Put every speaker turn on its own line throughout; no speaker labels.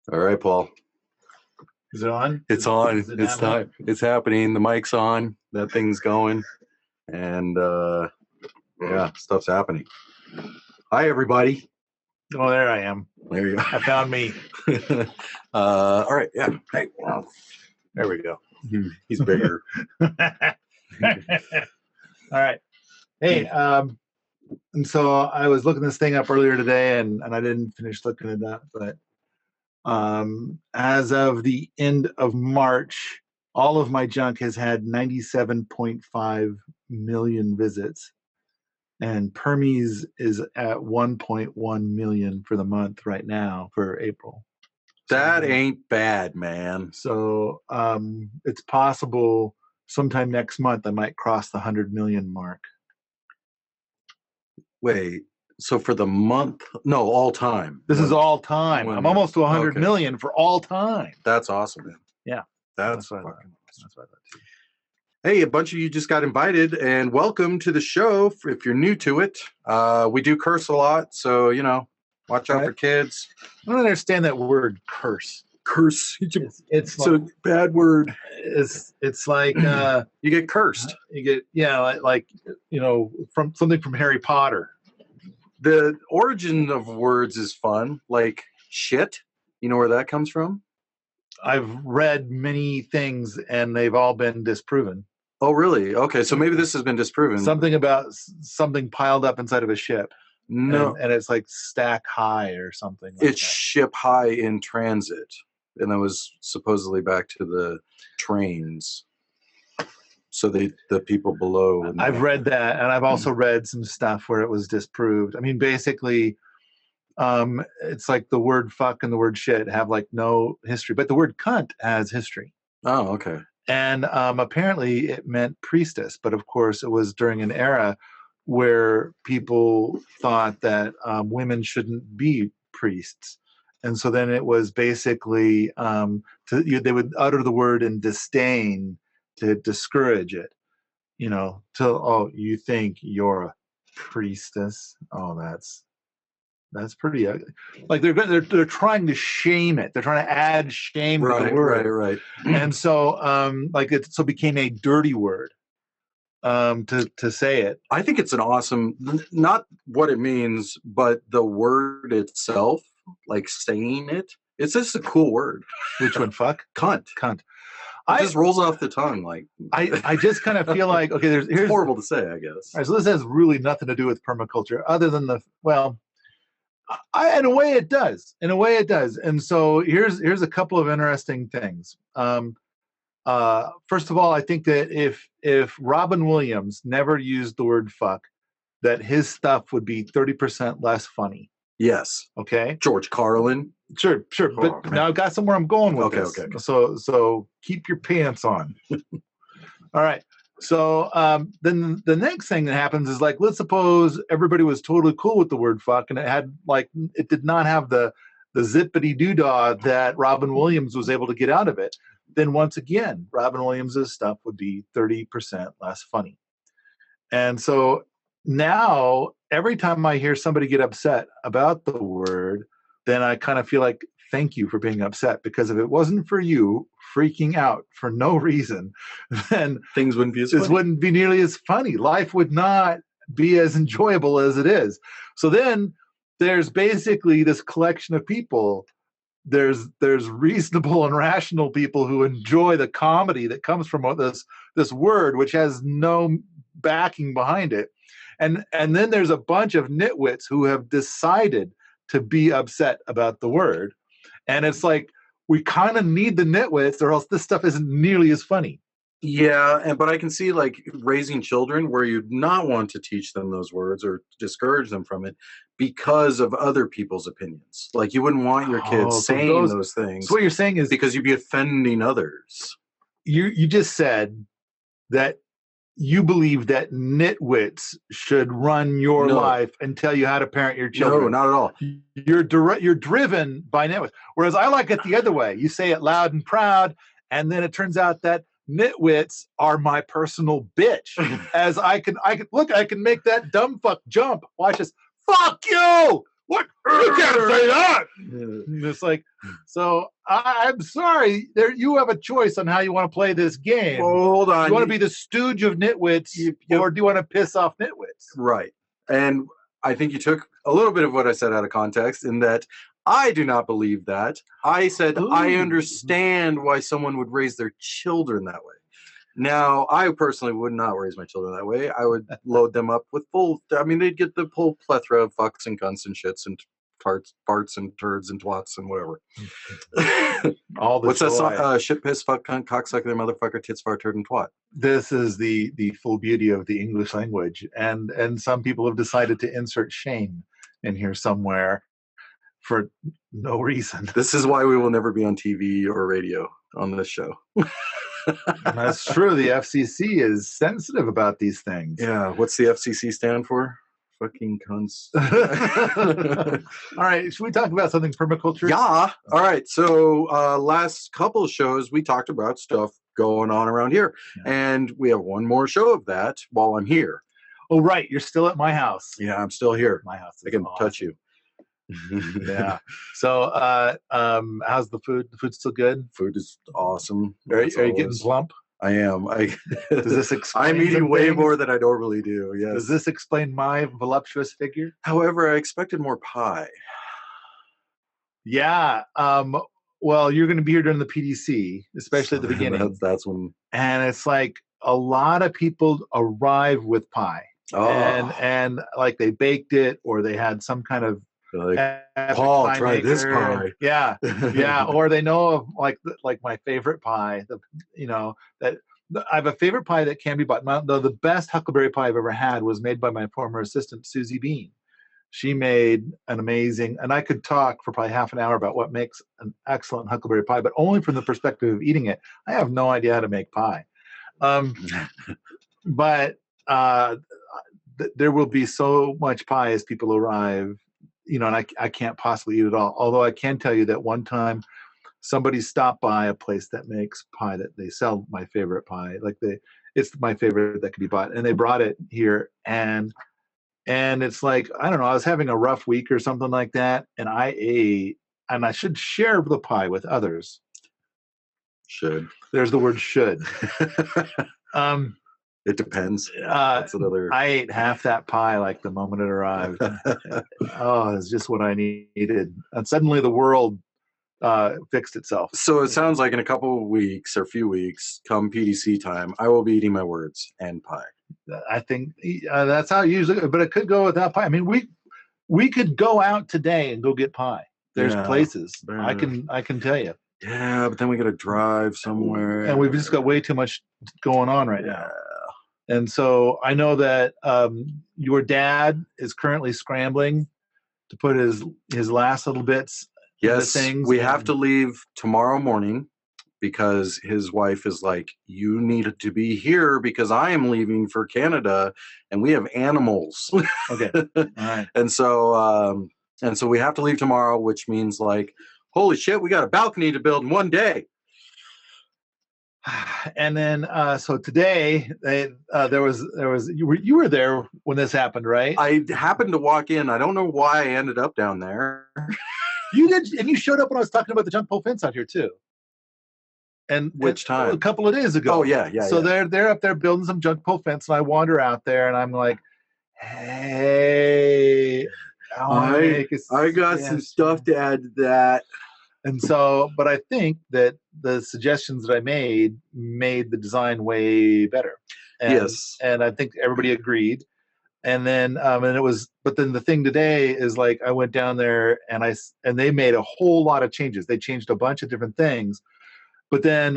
All right, Paul.
Is it on?
It's on. It's time. It's happening. The mic's on. That thing's going. And yeah, stuff's happening. Hi, everybody.
Oh, there I am.
There you go.
I found me.
All right. Yeah. Hey, wow.
There we go.
He's bigger.
All right. Hey, and so I was looking this thing up earlier today, and I didn't finish looking it up, but as of the end of March, all of my junk has had 97.5 million visits, and Permies is at 1.1 million for the month right now for April.
That ain't bad, man.
So it's possible sometime next month I might cross the 100 million mark.
Wait, so for the month? No, all time.
This is all time. I'm almost to 100 million for all time.
That's awesome, man.
Yeah.
That's fucking awesome. That's what I thought too. Hey, a bunch of you just got invited, and welcome to the show. If you're new to it, we do curse a lot, so, you know, watch out for kids.
I don't understand that word curse.
Curse.
It's
like, a bad word.
It's like
you get cursed.
You get like you know, from something from Harry Potter.
The origin of words is fun, like shit. You know where that comes from?
I've read many things, and they've all been disproven.
Oh, really? Okay, so maybe this has been disproven.
Something about something piled up inside of a ship.
No,
and it's like stack high or something. Like
it's ship high in transit, and that was supposedly back to the trains. So the people below.
I've read that, and I've also read some stuff where it was disproved. I mean, basically, it's like the word fuck and the word shit have like no history, but the word cunt has history.
Oh, okay.
And apparently it meant priestess, but of course it was during an era where people thought that women shouldn't be priests. And so then it was basically, they would utter the word in disdain to discourage it, you know, you think you're a priestess? Oh, that's pretty ugly. Like they're trying to shame it. They're trying to add shame to the word.
Right.
And so it became a dirty word to say it.
I think it's an awesome, not what it means, but the word itself, like saying it. It's just a cool word.
Which one? Fuck?
Cunt. It just rolls off the tongue. Like
I just kind of feel like, okay, here's
horrible to say, I guess.
All right, so this has really nothing to do with permaculture, other than in a way it does. And so here's a couple of interesting things. First of all, I think that if Robin Williams never used the word fuck, that his stuff would be 30% less funny.
Yes.
Okay.
George Carlin.
Sure. But now I've got somewhere I'm going with this.
Okay.
So keep your pants on. All right. So then the next thing that happens is, like, let's suppose everybody was totally cool with the word fuck, and it did not have the zippity doodah that Robin Williams was able to get out of it. Then once again, Robin Williams's stuff would be 30% less funny. And so now every time I hear somebody get upset about the word, then I kind of feel like, thank you for being upset, because if it wasn't for you freaking out for no reason, then
things wouldn't be as funny.
This wouldn't be nearly as funny. Life would not be as enjoyable as it is. So then there's basically this collection of people. There's reasonable and rational people who enjoy the comedy that comes from this word, which has no backing behind it. And then there's a bunch of nitwits who have decided to be upset about the word. And it's like, we kind of need the nitwits, or else this stuff isn't nearly as funny.
Yeah, but I can see, like, raising children where you'd not want to teach them those words or discourage them from it because of other people's opinions. Like, you wouldn't want your kids saying those things.
So what you're saying is,
because you'd be offending others.
You just said that you believe that nitwits should run your life and tell you how to parent your children.
No, not at all.
You're driven by nitwits. Whereas I like it the other way. You say it loud and proud, and then it turns out that nitwits are my personal bitch. As I can make that dumb fuck jump. Watch this. Fuck you! What? You can't say that. And it's like, so I'm sorry. You have a choice on how you want to play this game.
Well, hold on.
Do you want to be the stooge of nitwits, or do you want to piss off nitwits?
Right. And I think you took a little bit of what I said out of context in that I do not believe that. I said, I understand why someone would raise their children that way. Now, I personally would not raise my children that way. I would load them up with they'd get the whole plethora of fucks and cunts and shits and farts and turds and twats and whatever.
All the
What's that song? Shit, piss, fuck, cunt, cocksucker, motherfucker, tits, fart, turd, and twat.
This is the full beauty of the English language. And some people have decided to insert shame in here somewhere for no reason.
This is why we will never be on TV or radio on this show.
That's true. The FCC is sensitive about these things.
Yeah. What's the FCC stand for? Fucking cunts.
All right. Should we talk about something permaculture?
Yeah. All right. So last couple of shows, we talked about stuff going on around here. Yeah. And we have one more show of that while I'm here.
Oh, right. You're still at my house.
Yeah, I'm still here.
My house.
I can touch you.
Yeah. So how's the food? The food's still good?
Food is awesome.
Are you getting plump?
I am.
Does this explain
I'm eating way more than I normally do. Yes.
Does this explain my voluptuous figure?
However, I expected more pie.
Yeah. Well, you're going to be here during the PDC, especially at the beginning.
That's when.
And it's like a lot of people arrive with pie.
Oh.
And like they baked it, or they had some kind of
Paul, try this pie.
Yeah, yeah. Or they know of like my favorite pie. That I have a favorite pie that can be bought. The best huckleberry pie I've ever had was made by my former assistant Susie Bean. She made an amazing, and I could talk for probably half an hour about what makes an excellent huckleberry pie, but only from the perspective of eating it. I have no idea how to make pie, but there will be so much pie as people arrive. And I can't possibly eat it all. Although I can tell you that one time somebody stopped by a place that makes pie that they sell my favorite pie. It's my favorite that can be bought. And they brought it here and it's like, I don't know, I was having a rough week or something like that. And I ate, and I should share the pie with others.
Should.
There's the word should.
It depends. That's another.
I ate half that pie like the moment it arrived. It's just what I needed. And suddenly the world fixed itself.
So it sounds like in a couple of weeks or few weeks, come PDC time, I will be eating my words and pie.
I think that's how it usually, but it could go without pie. I mean, we could go out today and go get pie. There's places. I can tell you.
Yeah, but then we got to drive somewhere.
And we've just got way too much going on right now. And so I know that your dad is currently scrambling to put his last little bits into things.
We have to leave tomorrow morning because his wife is like, you need to be here because I am leaving for Canada and we have animals.
Okay. All right.
And so we have to leave tomorrow, which means like, holy shit, we got a balcony to build in one day.
And then so today there was you were there when this happened, right?
I happened to walk in. I don't know why I ended up down there.
You did, and you showed up when I was talking about the junk pole fence out here too. And
which time?
A couple of days ago.
Oh yeah.
So they're up there building some junk pole fence, and I wander out there, and I'm like, hey,
I got some stuff to add to that.
And so, but I think that the suggestions that I made the design way better. And I think everybody agreed. And then, but then the thing today is like, I went down there and they made a whole lot of changes. They changed a bunch of different things. But then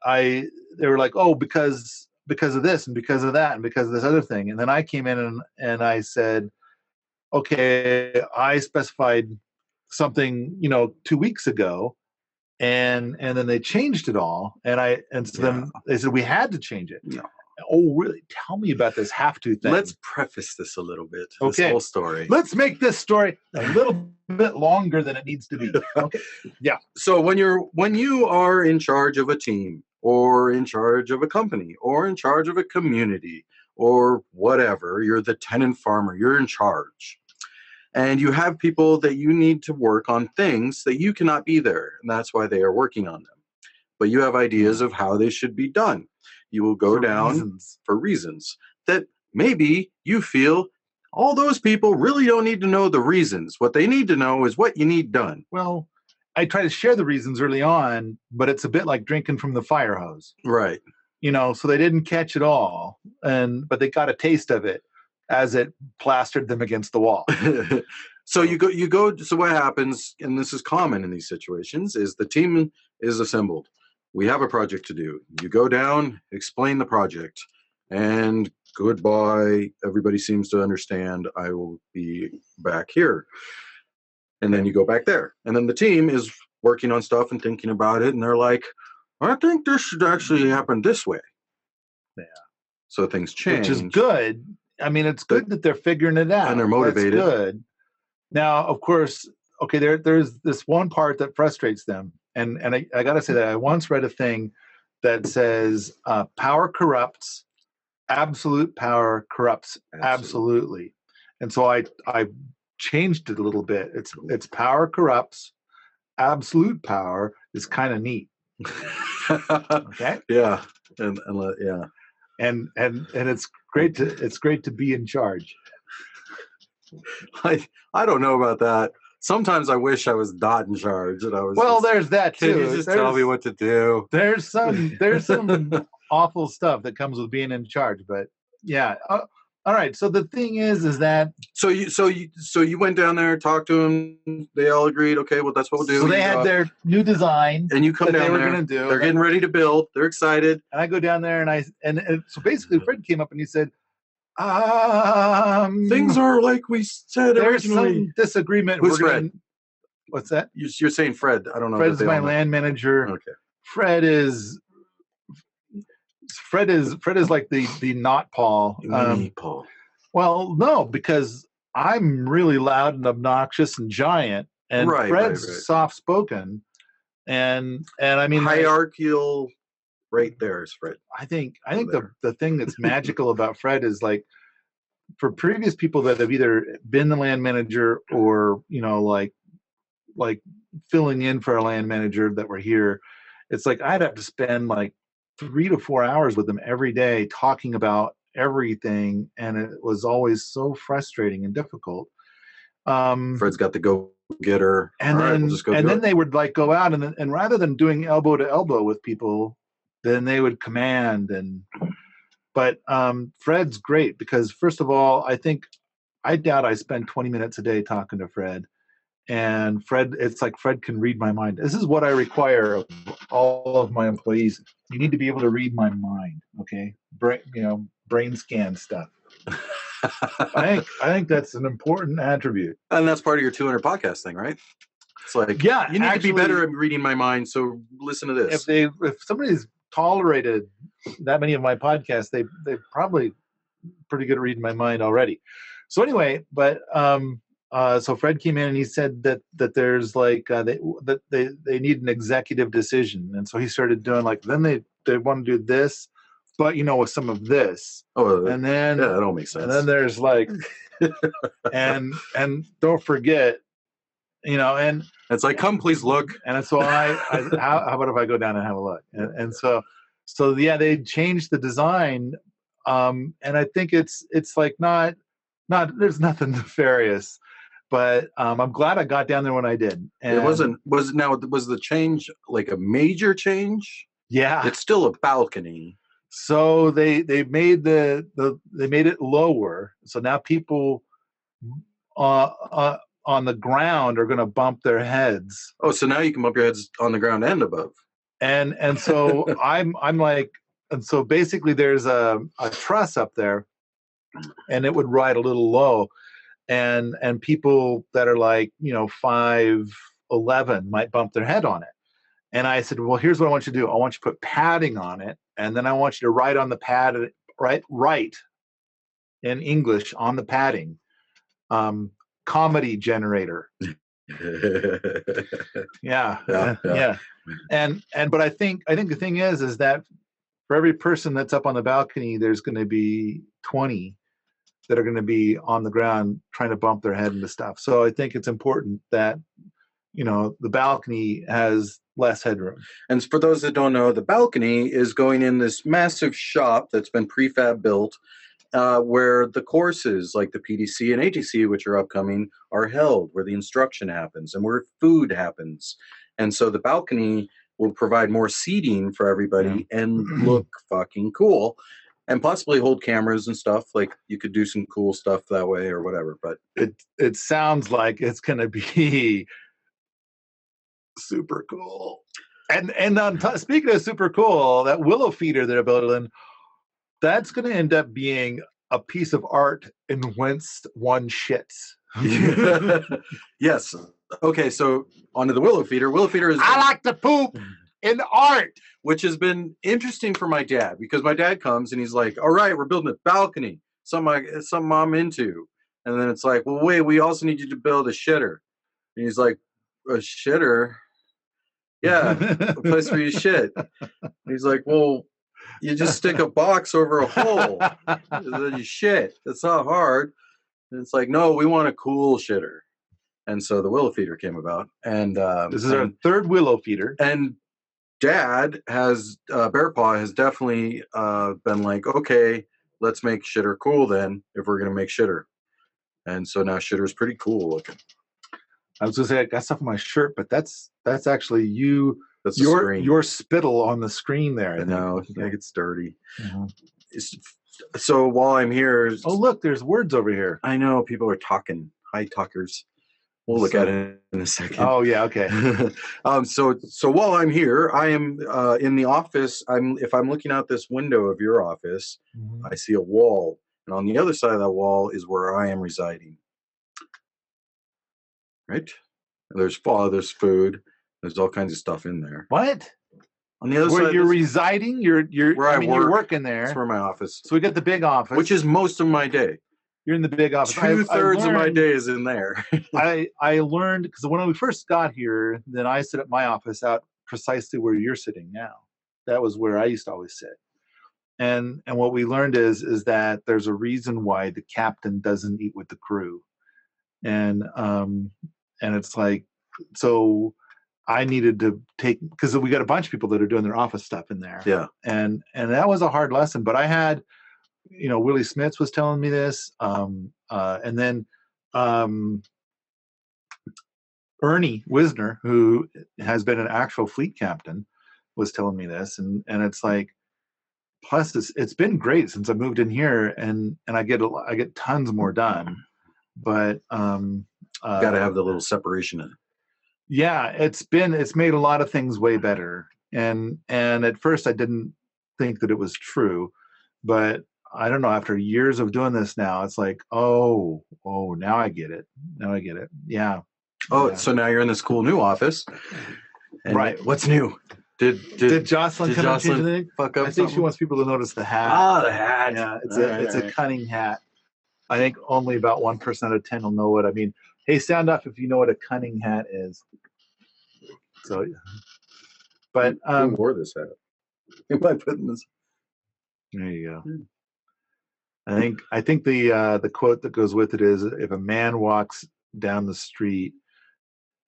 they were like, oh, because of this and because of that and because of this other thing. And then I came in and I said, okay, I specified something 2 weeks ago, and then they changed it all, then they said we had to change it.
Yeah.
Oh, really? Tell me about this have to thing.
Let's preface this a little bit.
Okay.
This whole story.
Let's make this story a little bit longer than it needs to be. Okay. Yeah.
So when you are in charge of a team or in charge of a company or in charge of a community or whatever, you're the tenant farmer, you're in charge. And you have people that you need to work on things that you cannot be there, and that's why they are working on them. But you have ideas of how they should be done. You will go down for reasons that maybe you feel all those people really don't need to know the reasons. What they need to know is what you need done.
Well, I try to share the reasons early on, but it's a bit like drinking from the fire hose.
Right.
So they didn't catch it all, but they got a taste of it as it plastered them against the wall.
So so what happens, and this is common in these situations, is the team is assembled. We have a project to do. You go down, explain the project, and goodbye. Everybody seems to understand. I will be back here. And then you go back there. And then the team is working on stuff and thinking about it, and they're like, I think this should actually happen this way.
Yeah.
So things change.
Which is good. I mean, it's good that they're figuring it out.
And they're motivated.
That's good. Now, of course, okay, there's this one part that frustrates them. And I got to say that I once read a thing that says power corrupts, absolute power corrupts absolutely. And so I changed it a little bit. It's power corrupts, absolute power is kind of neat. Okay?
Yeah. And
it's great to be in charge.
I don't know about that. Sometimes I wish I was not in charge, and I was.
Well, there's that too.
Can you just tell me what to do?
There's some awful stuff that comes with being in charge, but yeah. All right. So the thing is that.
So you went down there, talked to them. They all agreed. Okay, well that's what we'll do.
So they had their new design,
and you come down
they were
there.
Gonna do.
They're getting ready to build. They're excited.
And I go down there, and so basically Fred came up and he said,
things are like we said
there's
originally.
Some disagreement.
Who's Fred?
What's that?
You're saying Fred. I don't know.
Fred's my land manager.
Okay.
Fred is like the not Paul.
Paul.
Well, no, because I'm really loud and obnoxious and giant, and Fred's soft spoken, and I mean
hierarchical. Right there is Fred.
I think the thing that's magical about Fred is like for previous people that have either been the land manager or like filling in for a land manager that were here, it's like I'd have to spend like 3 to 4 hours with them every day talking about everything, and it was always so frustrating and difficult.
Fred's got the go-getter,
and then they would like go out and rather than doing elbow to elbow with people, then they would command. But Fred's great because first of all, I doubt I spend 20 minutes a day talking to Fred. And Fred, it's like Fred can read my mind. This is what I require of all of my employees. You need to be able to read my mind, okay? Brain scan stuff. I think that's an important attribute.
And that's part of your 200 podcast thing, right? It's like, you need to be better at reading my mind, so listen to this.
If somebody's tolerated that many of my podcasts, they're probably pretty good at reading my mind already. So anyway, but so Fred came in and he said that there's like they need an executive decision, and so he started doing like then they want to do this, but with some of this.
Oh,
and then
yeah, that all makes sense.
And then there's like and don't forget, and
it's like, come please look.
And so how about if I go down and have a look? And so yeah, they changed the design, and I think it's like not there's nothing nefarious. But I'm glad I got down there when I did. And
was the change like a major change?
Yeah,
it's still a balcony.
So they made they made it lower. So now people on the ground are going to bump their heads.
Oh, so now you can bump your heads on the ground and above.
And so I'm like, and so basically there's a truss up there, and it would ride a little low. And people that are like 5'11" might bump their head on it. And I said, well, here's what I want you to do. I want you to put padding on it, and then I want you to write on the pad, write in English on the padding, comedy generator. Yeah. But I think the thing is that for every person that's up on the balcony, there's going to be 20 that are going to be on the ground trying to bump their head into stuff. So I think it's important that, the balcony has less headroom.
And for those that don't know, the balcony is going in this massive shop that's been prefab built, where the courses like the PDC and ATC, which are upcoming, are held, where the instruction happens and where food happens. And so the balcony will provide more seating for everybody and look fucking cool, and possibly hold cameras and stuff. Like you could do some cool stuff that way or whatever. But
it sounds like it's going to be super cool. And speaking of super cool, that Willow Feeder they're building, that's going to end up being a piece of art in whence one shits.
Yes. Okay, so onto the Willow Feeder. Willow Feeder is...
I like to poop in art.
Which has been interesting for my dad, because my dad comes and he's like, all right, we're building a balcony. Something I'm into. And then it's like, well, wait, we also need you to build a shitter. And he's like, a shitter? Yeah, a place where you shit. And he's like, well, you just stick a box over a hole, and then you shit. It's not hard. And it's like, no, we want a cool shitter. And so the Willow Feeder came about. And
this is our third Willow Feeder.
And Dad has, Bear Paw has definitely been like, okay, let's make shitter cool then, if we're going to make shitter. And so now shitter's pretty cool looking.
I was going to say, I got stuff on my shirt, but that's actually you.
That's
your spittle on the screen there.
I know. It gets dirty. Mm-hmm. So while I'm here...
Oh, look, there's words over here.
I know. People are talking. Hi, talkers. We'll look at it in a second.
Oh, yeah, okay.
So while I'm here, I am in the office. If I'm looking out this window of your office, I see a wall. And on the other side of that wall is where I am residing. Right? And there's food. There's all kinds of stuff in there.
What?
On the other side,
where you're residing, you're you're working there.
That's where my office.
So we got the big office,
which is most of my day.
You're in the big office.
2/3 of my day is in there.
I learned, because when we first got here, then I sit at my office out precisely where you're sitting now. That was where I used to always sit. And what we learned is that there's a reason why the captain doesn't eat with the crew. And it's like, so I needed to take, because we got a bunch of people that are doing their office stuff in there.
Yeah.
And that was a hard lesson. But I had, Willie Smits was telling me this. And then Ernie Wisner, who has been an actual fleet captain, was telling me this. And it's like, plus it's been great since I moved in here, and I get tons more done. But
got to have the little separation in it.
Yeah, it's made a lot of things way better. And at first I didn't think that it was true, but I don't know, after years of doing this now, it's like, oh, now I get it. Yeah.
Oh,
yeah.
So now you're in this cool new office.
Right.
What's new? Did
Jocelyn come and change anything?
Fuck up
I think she wants people to notice the hat.
Ah, the hat.
Yeah, it's a cunning hat. I think only about 1% out of 10 will know what I mean. Hey, sound off if you know what a cunning hat is. So, but
who wore this hat? Who am I putting this?
There you go. I think the quote that goes with it is, if a man walks down the street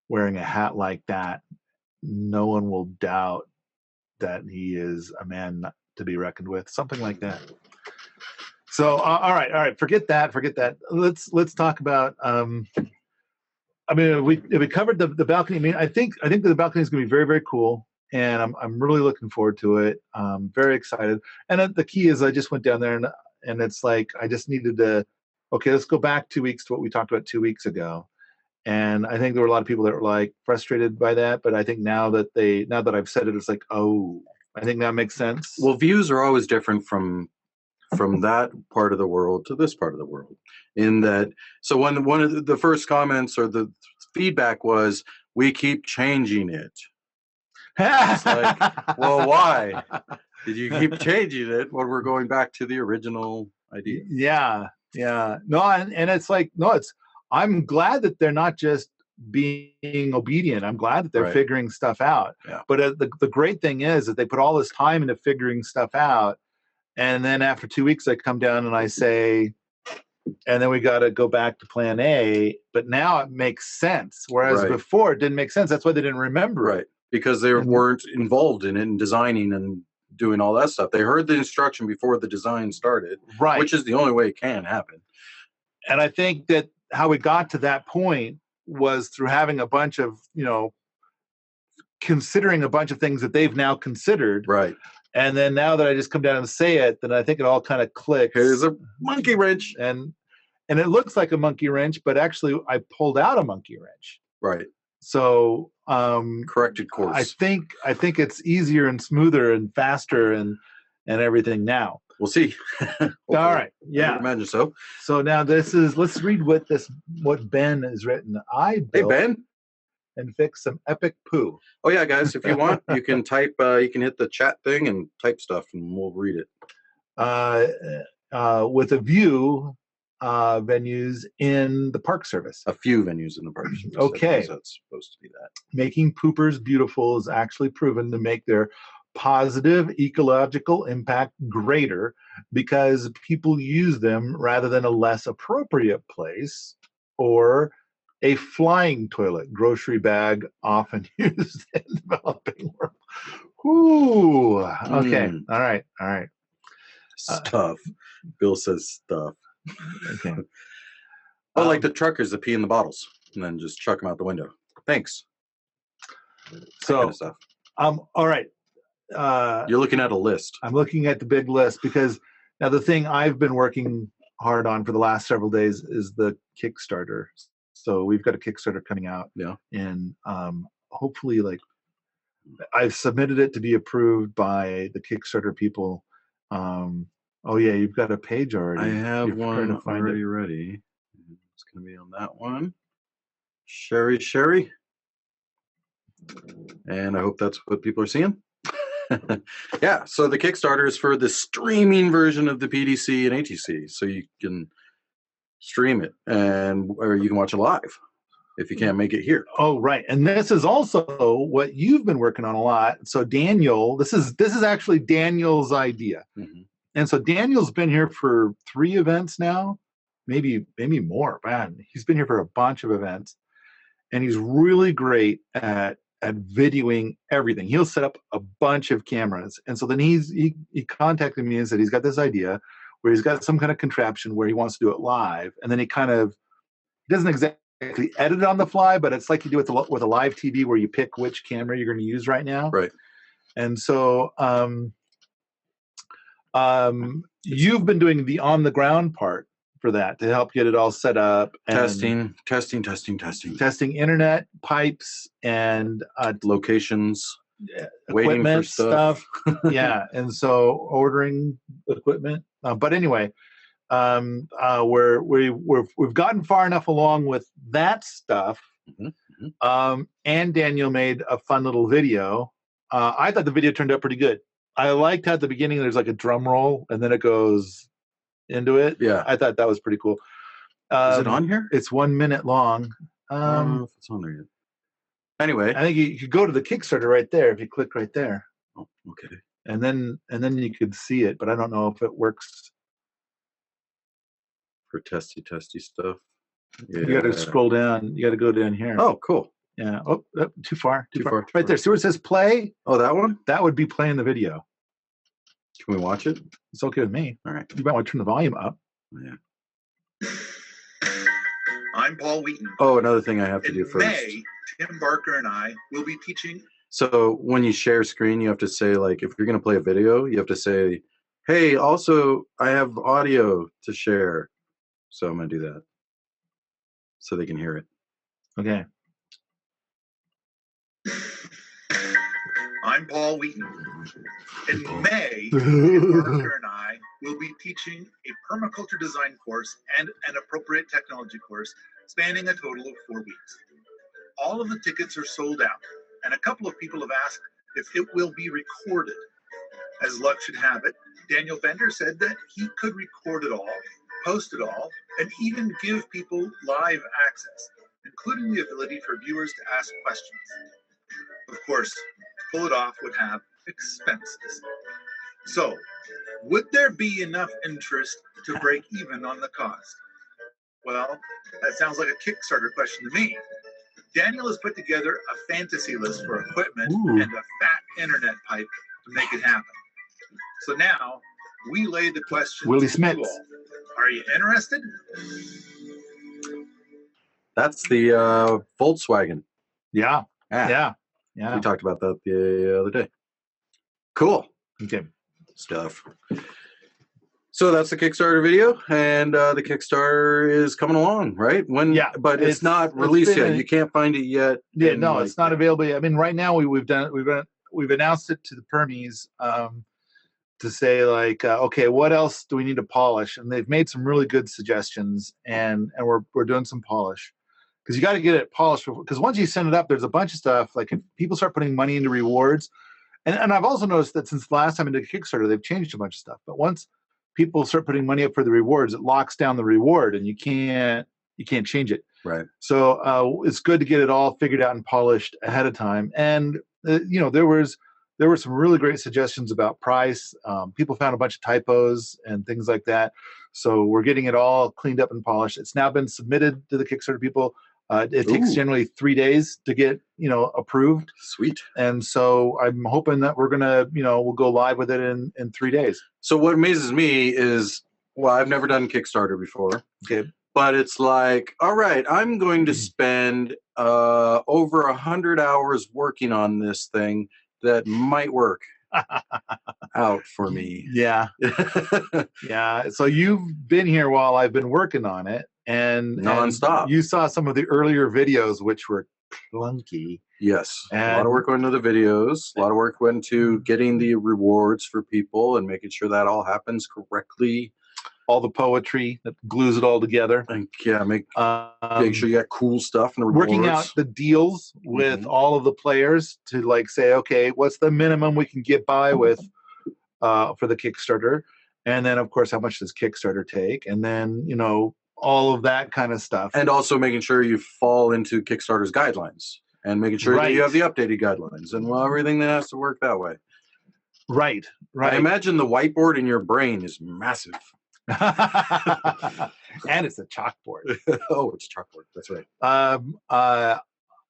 wearing a hat like that, no one will doubt that he is a man to be reckoned with. Something like that. So, all right. Forget that. Let's talk about. We covered the balcony. I mean, I think the balcony is going to be very, very cool, and I'm really looking forward to it. Very excited. And the key is, I just went down there and it's like, I just needed to. Okay, let's go back 2 weeks to what we talked about 2 weeks ago. And I think there were a lot of people that were like frustrated by that, but I think now that I've said it, it's like, oh, I think that makes sense.
Well, views are always different from that part of the world to this part of the world. In that, so one of the first comments or the feedback was, we keep changing it. It's like, well, why did you keep changing it when we're going back to the original idea?
Yeah. No, and it's like, no, I'm glad that they're not just being obedient. I'm glad that they're figuring stuff out.
Yeah.
But the great thing is that they put all this time into figuring stuff out. And then after 2 weeks, I come down and I say, and then we got to go back to plan A. But now it makes sense, whereas
Right.
before it didn't make sense. That's why they didn't remember
Right.
it.
Because they weren't involved in it and designing and doing all that stuff. They heard the instruction before the design started,
Right.
which is the only way it can happen.
And I think that how we got to that point was through having a bunch of, considering a bunch of things that they've now considered.
Right.
And then now that I just come down and say it, then I think it all kind of clicks.
Here's a monkey wrench.
And it looks like a monkey wrench, but actually I pulled out a monkey wrench.
Right.
So
corrected course.
I think it's easier and smoother and faster and everything now.
We'll see.
All right. Yeah.
I would imagine so.
So now let's read what Ben has written.
Hey Ben.
And fix some epic poo.
Oh yeah, guys, if you want, you can type you can hit the chat thing and type stuff and we'll read it.
With a view venues in the Park Service.
A few venues in the Park Service.
Okay.
That's supposed to be that.
Making poopers beautiful is actually proven to make their positive ecological impact greater because people use them rather than a less appropriate place or a flying toilet, grocery bag often used in developing world. Ooh, okay. All right.
Stuff. Bill says stuff.
Okay.
Well, like the truckers that pee in the bottles and then just chuck them out the window. Thanks.
So,
kind of stuff.
All right.
You're looking at a list.
I'm looking at the big list because now the thing I've been working hard on for the last several days is the Kickstarter. So we've got a Kickstarter coming out.
Yeah.
And hopefully, I've submitted it to be approved by the Kickstarter people. Oh yeah, you've got a page already.
I have one already
it.
ready. It's going to be on that one. Sherry. And I hope that's what people are seeing. Yeah, so the Kickstarter is for the streaming version of the PDC and ATC. So you can stream it or you can watch it live if you can't make it here.
Oh, right. And this is also what you've been working on a lot. So Daniel, this is actually Daniel's idea.
Mm-hmm.
And so Daniel's been here for 3 events now, maybe more. Man, he's been here for a bunch of events. And he's really great at videoing everything. He'll set up a bunch of cameras. And so then he contacted me and said he's got this idea where he's got some kind of contraption where he wants to do it live. And then he doesn't exactly edit it on the fly, but it's like you do with a live TV where you pick which camera you're going to use right now.
Right.
And so you've been doing the on the ground part for that to help get it all set up. And testing internet pipes and
locations,
equipment stuff. Yeah, and so ordering equipment. But anyway, we've gotten far enough along with that stuff. Mm-hmm. And Daniel made a fun little video. I thought the video turned out pretty good. I liked how at the beginning there's like a drum roll and then it goes into it.
Yeah.
I thought that was pretty cool.
Is it on here?
It's 1 minute long.
I don't know if it's on there yet. Anyway.
I think you could go to the Kickstarter right there if you click right there.
Oh, okay.
And then you could see it, but I don't know if it works.
For testy stuff. Yeah.
You got to scroll down. You got to go down here.
Oh, cool.
Yeah. Oh, too far. Right there. See where it says play?
Oh, that one?
That would be playing the video.
Can we watch it?
It's okay with me.
All right.
You might want to turn the volume up.
Yeah.
I'm Paul Wheaton.
Oh, another thing I have to do first.
In May, Tim Barker and I will be teaching.
So when you share screen, you have to say, if you're going to play a video, you have to say, hey, also, I have audio to share. So I'm going to do that so they can hear it.
Okay.
I'm Paul Wheaton. In May, Tim Barker and I will be teaching a permaculture design course and an appropriate technology course spanning a total of 4 weeks. All of the tickets are sold out, and a couple of people have asked if it will be recorded. As luck should have it, Daniel Bender said that he could record it all, post it all, and even give people live access, including the ability for viewers to ask questions. Of course, to pull it off would have expenses. So, would there be enough interest to break even on the cost? Well, that sounds like a Kickstarter question to me. Daniel has put together a fantasy list for equipment and a fat internet pipe to make it happen. So now we lay the question
Willie
to
Smith.
you all. Are you interested?
That's the Volkswagen.
Yeah.
Yeah.
Yeah.
We talked about that the other day. Cool.
Okay.
Stuff. So that's the Kickstarter video, and the Kickstarter is coming along, right? But it's not released yet. You can't find it yet.
Yeah, no, it's not available yet. I mean, right now we've announced it to the Permies to say like, okay, what else do we need to polish? And they've made some really good suggestions, and we're doing some polish because you got to get it polished. Because once you send it up, there's a bunch of stuff. Like if people start putting money into rewards, and I've also noticed that since the last time I did Kickstarter, they've changed a bunch of stuff. But once people start putting money up for the rewards, it locks down the reward, and you can't change it.
Right.
So it's good to get it all figured out and polished ahead of time. And there were some really great suggestions about price. People found a bunch of typos and things like that. So we're getting it all cleaned up and polished. It's now been submitted to the Kickstarter people. It takes generally 3 days to get approved.
Sweet.
And so I'm hoping that we're gonna we'll go live with it in 3 days.
So what amazes me is, well, I've never done Kickstarter before.
Okay.
But it's like, all right, I'm going to spend over 100 hours working on this thing that might work out for me.
Yeah. Yeah. So you've been here while I've been working on it. And
nonstop.
You saw some of the earlier videos, which were clunky.
Yes.
And
a lot of work went into the videos. A lot of work went into getting the rewards for people and making sure that all happens correctly.
All the poetry that glues it all together.
And make sure you got cool stuff in the rewards.
Working out the deals with all of the players to like say, okay, what's the minimum we can get by with for the Kickstarter? And then, of course, how much does Kickstarter take? And then, all of that kind of stuff. And
also making sure you fall into Kickstarter's guidelines and making sure that you have the updated guidelines and everything that has to work that way.
Right.
I imagine the whiteboard in your brain is massive.
And it's a chalkboard.
Oh, it's a chalkboard. That's right.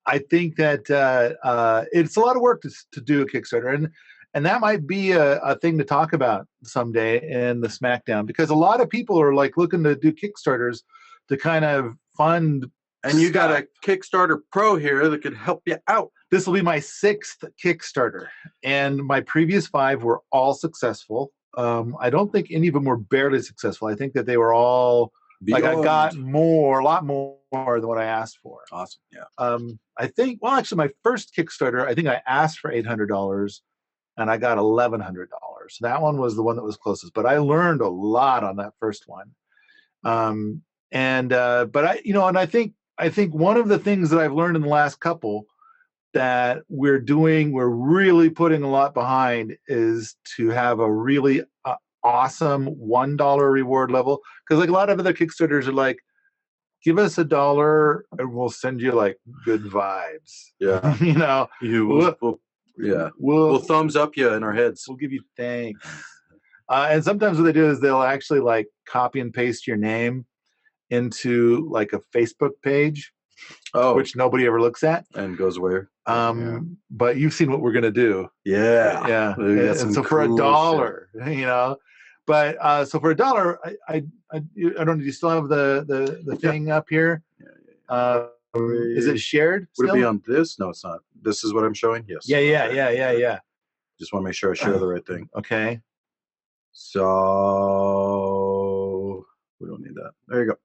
I think that it's a lot of work to do a Kickstarter. And that might be a thing to talk about someday in the Smackdown, because a lot of people are like looking to do Kickstarters to kind of fund.
And you got a Kickstarter Pro here that could help you out.
This will be my 6th Kickstarter, and my previous 5 were all successful. I don't think any of them were barely successful. I think that they were all like I got a lot more than what I asked for.
Awesome. Yeah.
I think. Well, actually, my first Kickstarter, I think I asked for $800. And I got $1,100. That one was the one that was closest. But I learned a lot on that first one. But I think one of the things that I've learned in the last couple that we're really putting a lot behind is to have a really awesome $1 reward level. Because like a lot of other Kickstarters are like, give us $1 and we'll send you like good vibes.
Yeah. We'll thumbs up you in our heads.
We'll give you thanks. And sometimes what they do is they'll actually like copy and paste your name into like a Facebook page, which nobody ever looks at
and goes away.
But you've seen what we're gonna do.
Yeah.
And so for $1, but so for $1, I don't know. Do you still have the thing up here? Is it shared?
Would it be on this? No, it's not. This is what I'm showing? Yes.
Yeah.
Just want to make sure I share the right thing.
Okay.
So we don't need that. There you go.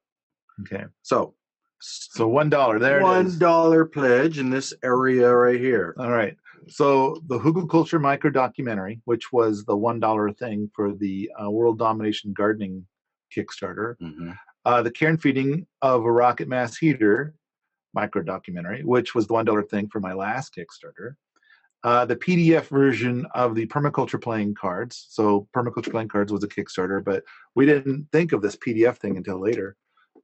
Okay.
So
$1. There it is.
$1 pledge in this area right here.
All right. So the Huckleberry micro documentary, which was the $1 thing for the World Domination Gardening Kickstarter. The care and feeding of a rocket mass heater micro documentary, which was the $1 thing for my last Kickstarter. The PDF version of the Permaculture playing cards. So Permaculture playing cards was a Kickstarter, but we didn't think of this PDF thing until later.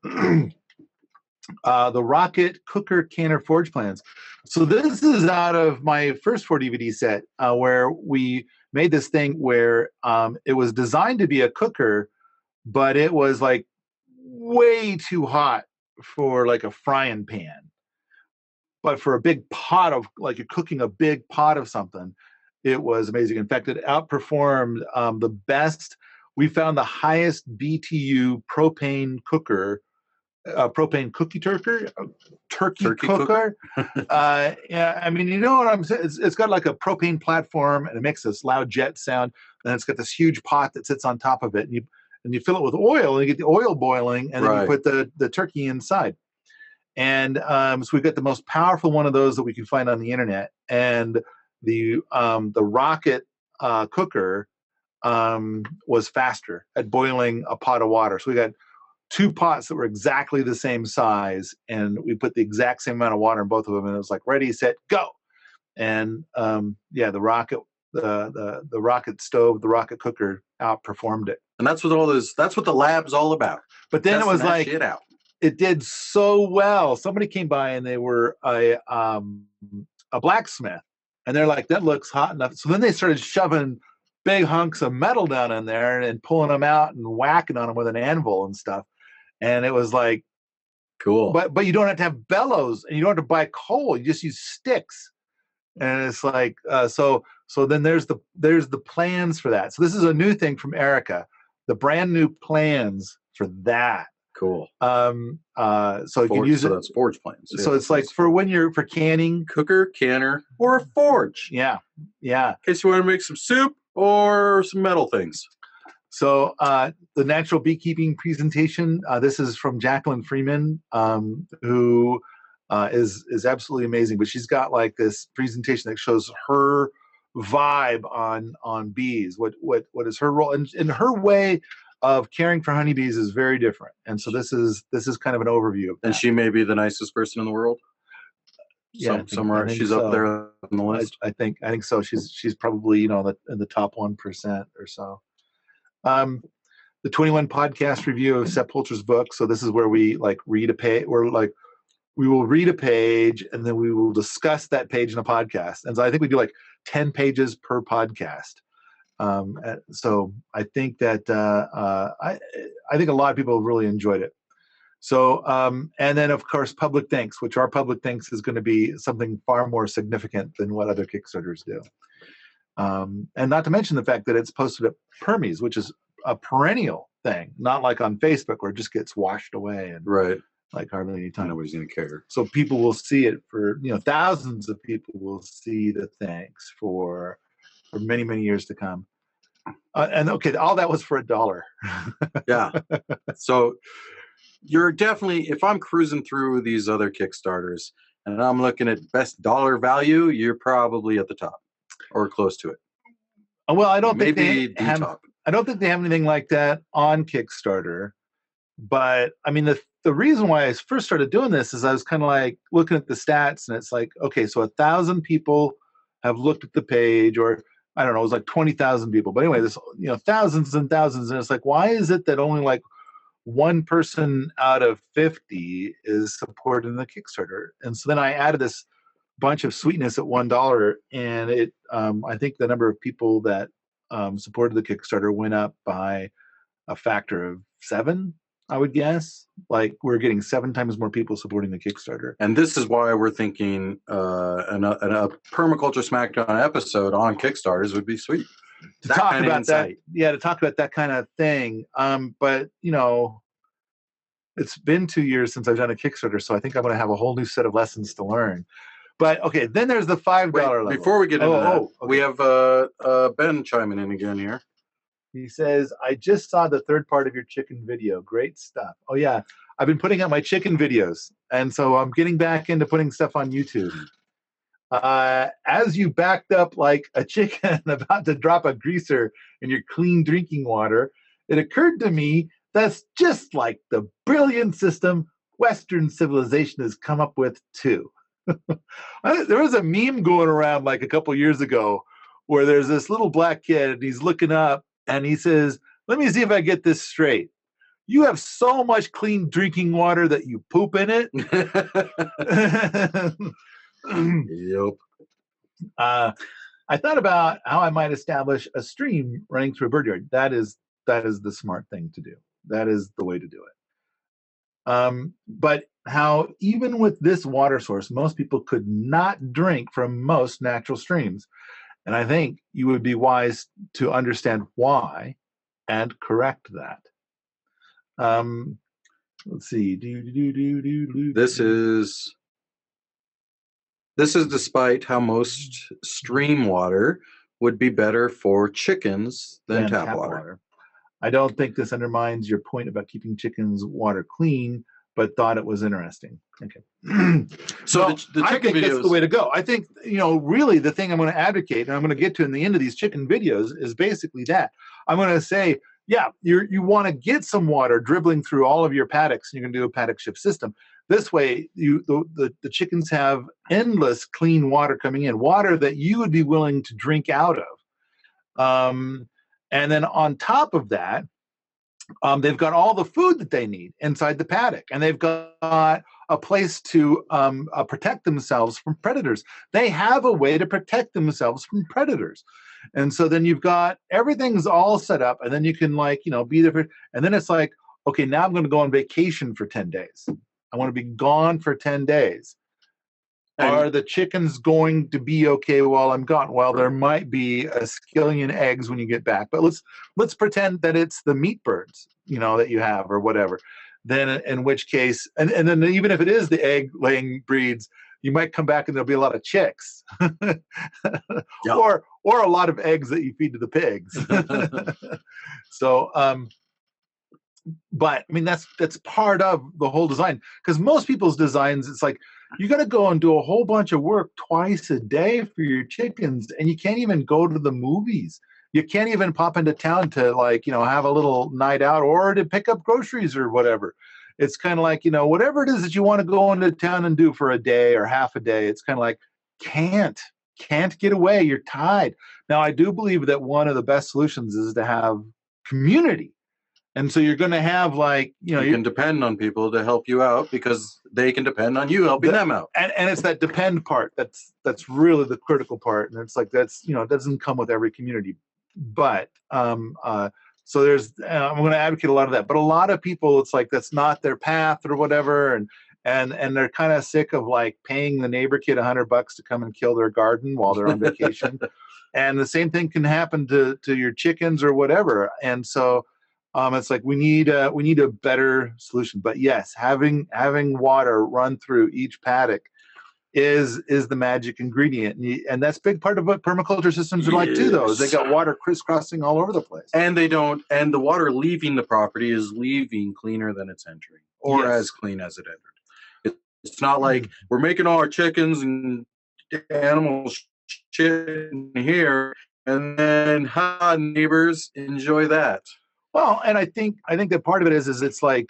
The rocket cooker canner forge plans. So this is out of my first 4 DVD set, where we made this thing where it was designed to be a cooker, but it was like way too hot for like a frying pan. But for a big pot of, like you're cooking a big pot of something, it was amazing. In fact, it outperformed the best. We found the highest BTU propane cooker, propane turkey cooker. Yeah, I mean, you know what I'm saying? It's got like a propane platform, and it makes this loud jet sound. And it's got this huge pot that sits on top of it, and you fill it with oil, and you get the oil boiling, and then you put the turkey inside. And so we've got the most powerful one of those that we can find on the internet, and the rocket cooker was faster at boiling a pot of water. So we got 2 pots that were exactly the same size, and we put the exact same amount of water in both of them, and it was like ready, set, go. And yeah, the rocket stove, the rocket cooker outperformed it.
And that's what the lab's all about.
But then it was like it did so well. Somebody came by and they were a blacksmith, and they're like, that looks hot enough. So then they started shoving big hunks of metal down in there and pulling them out and whacking on them with an anvil and stuff. And it was like,
cool.
But you don't have to have bellows, and you don't have to buy coal. You just use sticks. And it's like, so then there's the plans for that. So this is a new thing from Erica, the brand new plans for that.
Cool.
So you can use it.
That's forge plans.
So it's like for canning,
cooker, canner, or a forge.
Yeah.
In case you want to make some soup or some metal things.
So the natural beekeeping presentation. This is from Jacqueline Freeman, who is absolutely amazing. But she's got like this presentation that shows her vibe on bees. What is her role, and her way of caring for honeybees is very different. And so this is kind of an overview of that.
And she may be the nicest person in the world.
Yeah,
somewhere she's
so.
Up there on the list.
I think so. She's probably in the top 1% or so. The 21 podcast review of Sepp Holzer's book. So this is where we like read a page. We will read a page, and then we will discuss that page in a podcast. And so I think we do like 10 pages per podcast. So I think that I think a lot of people have really enjoyed it. So and then of course public thanks, which our public thanks is going to be something far more significant than what other Kickstarters do. And not to mention the fact that it's posted at Permies, which is a perennial thing, not like on Facebook where it just gets washed away and like hardly any time.
Nobody's going to care.
So people will see it for thousands of people will see the thanks for many, many years to come. And okay, all that was for $1.
Yeah. So you're definitely, if I'm cruising through these other Kickstarters and I'm looking at best dollar value, you're probably at the top or close to it.
Well, I don't think
top.
I don't think they have anything like that on Kickstarter. But I mean, the reason why I first started doing this is I was kind of like looking at the stats, and it's like, okay, so 1,000 people have looked at the page, or I don't know, it was like 20,000 people. But anyway, this thousands and thousands, and it's like, why is it that only like one person out of 50 is supporting the Kickstarter? And so then I added this bunch of sweetness at $1, and it I think the number of people that supported the Kickstarter went up by a factor of 7. I would guess. Like we're getting 7 times more people supporting the Kickstarter.
And this is why we're thinking a Permaculture Smackdown episode on Kickstarters would be sweet.
To talk about that. Yeah, to talk about that kind of thing. But, it's been 2 years since I've done a Kickstarter, so I think I'm going to have a whole new set of lessons to learn. But, okay, then there's the $5 level.
Before we get into that, okay. We have Ben chiming in again here.
He says, I just saw the third part of your chicken video. Great stuff. Oh, yeah. I've been putting out my chicken videos. And so I'm getting back into putting stuff on YouTube. As you backed up like a chicken about to drop a greaser in your clean drinking water, it occurred to me that's just like the brilliant system Western civilization has come up with, too. There was a meme going around like a couple years ago where there's this little black kid and he's looking up. And he says, let me see if I get this straight. You have so much clean drinking water that you poop in it?
Yep.
I thought about how I might establish a stream running through a bird yard. That is the smart thing to do. That is the way to do it. But how even with this water source, most people could not drink from most natural streams. And I think you would be wise to understand why and correct that. Let's see.
This is despite how most stream water would be better for chickens than tap water.
I don't think this undermines your point about keeping chickens' water clean, but thought it was interesting. Okay.
So the
I
chicken
think
videos,
that's the way to go. I think, really the thing I'm going to advocate, and I'm going to get to in the end of these chicken videos, is basically that. I'm going to say, yeah, you want to get some water dribbling through all of your paddocks, and you're going to do a paddock shift system. This way, the chickens have endless clean water coming in, water that you would be willing to drink out of. And then on top of that, they've got all the food that they need inside the paddock, and they've got a place to protect themselves from predators. They have a way to protect themselves from predators. And so then you've got everything's all set up, and then you can be there. And then it's like, okay, now I'm going to go on vacation for 10 days. I want to be gone for 10 days. Are the chickens going to be okay while I'm gone? Well, there might be a skillion eggs when you get back, but let's pretend that it's the meat birds, that you have or whatever. Then in which case, and then even if it is the egg laying breeds, you might come back and there'll be a lot of chicks, or a lot of eggs that you feed to the pigs. So, but I mean that's part of the whole design, because most people's designs, it's like you got to go and do a whole bunch of work twice a day for your chickens, and you can't even go to the movies. You can't even pop into town to have a little night out or to pick up groceries or whatever. It's kind of like, whatever it is that you want to go into town and do for a day or half a day, it's kind of like, can't get away. You're tied. Now, I do believe that one of the best solutions is to have community. And so you're going to have you
can depend on people to help you out, because they can depend on you helping them out.
And it's that depend part that's really the critical part. And it's like it doesn't come with every community. But so there's I'm going to advocate a lot of that. But a lot of people, it's like that's not their path or whatever, and they're kind of sick of paying the neighbor kid $100 to come and kill their garden while they're on vacation. And the same thing can happen to your chickens or whatever. And so it's like we need a better solution. But yes, having water run through each paddock is the magic ingredient, and that's a big part of what permaculture systems are like too. Though is they got water crisscrossing all over the place, and
the water leaving the property is leaving cleaner than it's entering, or as clean as it entered. It's not like we're making all our chickens and animals shit in here, and then neighbors enjoy that.
Well, and I think that part of it is it's like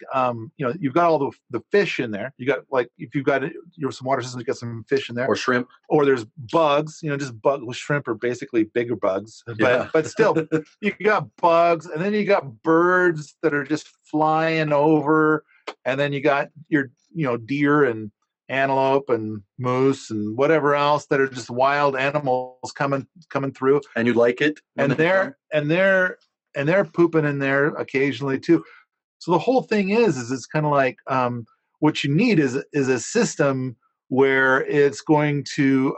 you've got all the fish in there. You got if you've got some water systems, you got some fish in there,
or shrimp,
or there's bugs. Just bugs. Shrimp are basically bigger bugs, but still you got bugs, and then you got birds that are just flying over, and then you got your deer and antelope and moose and whatever else that are just wild animals coming through.
And you like it,
and they're pooping in there occasionally too. So the whole thing is it's kind of like what you need is a system where it's going to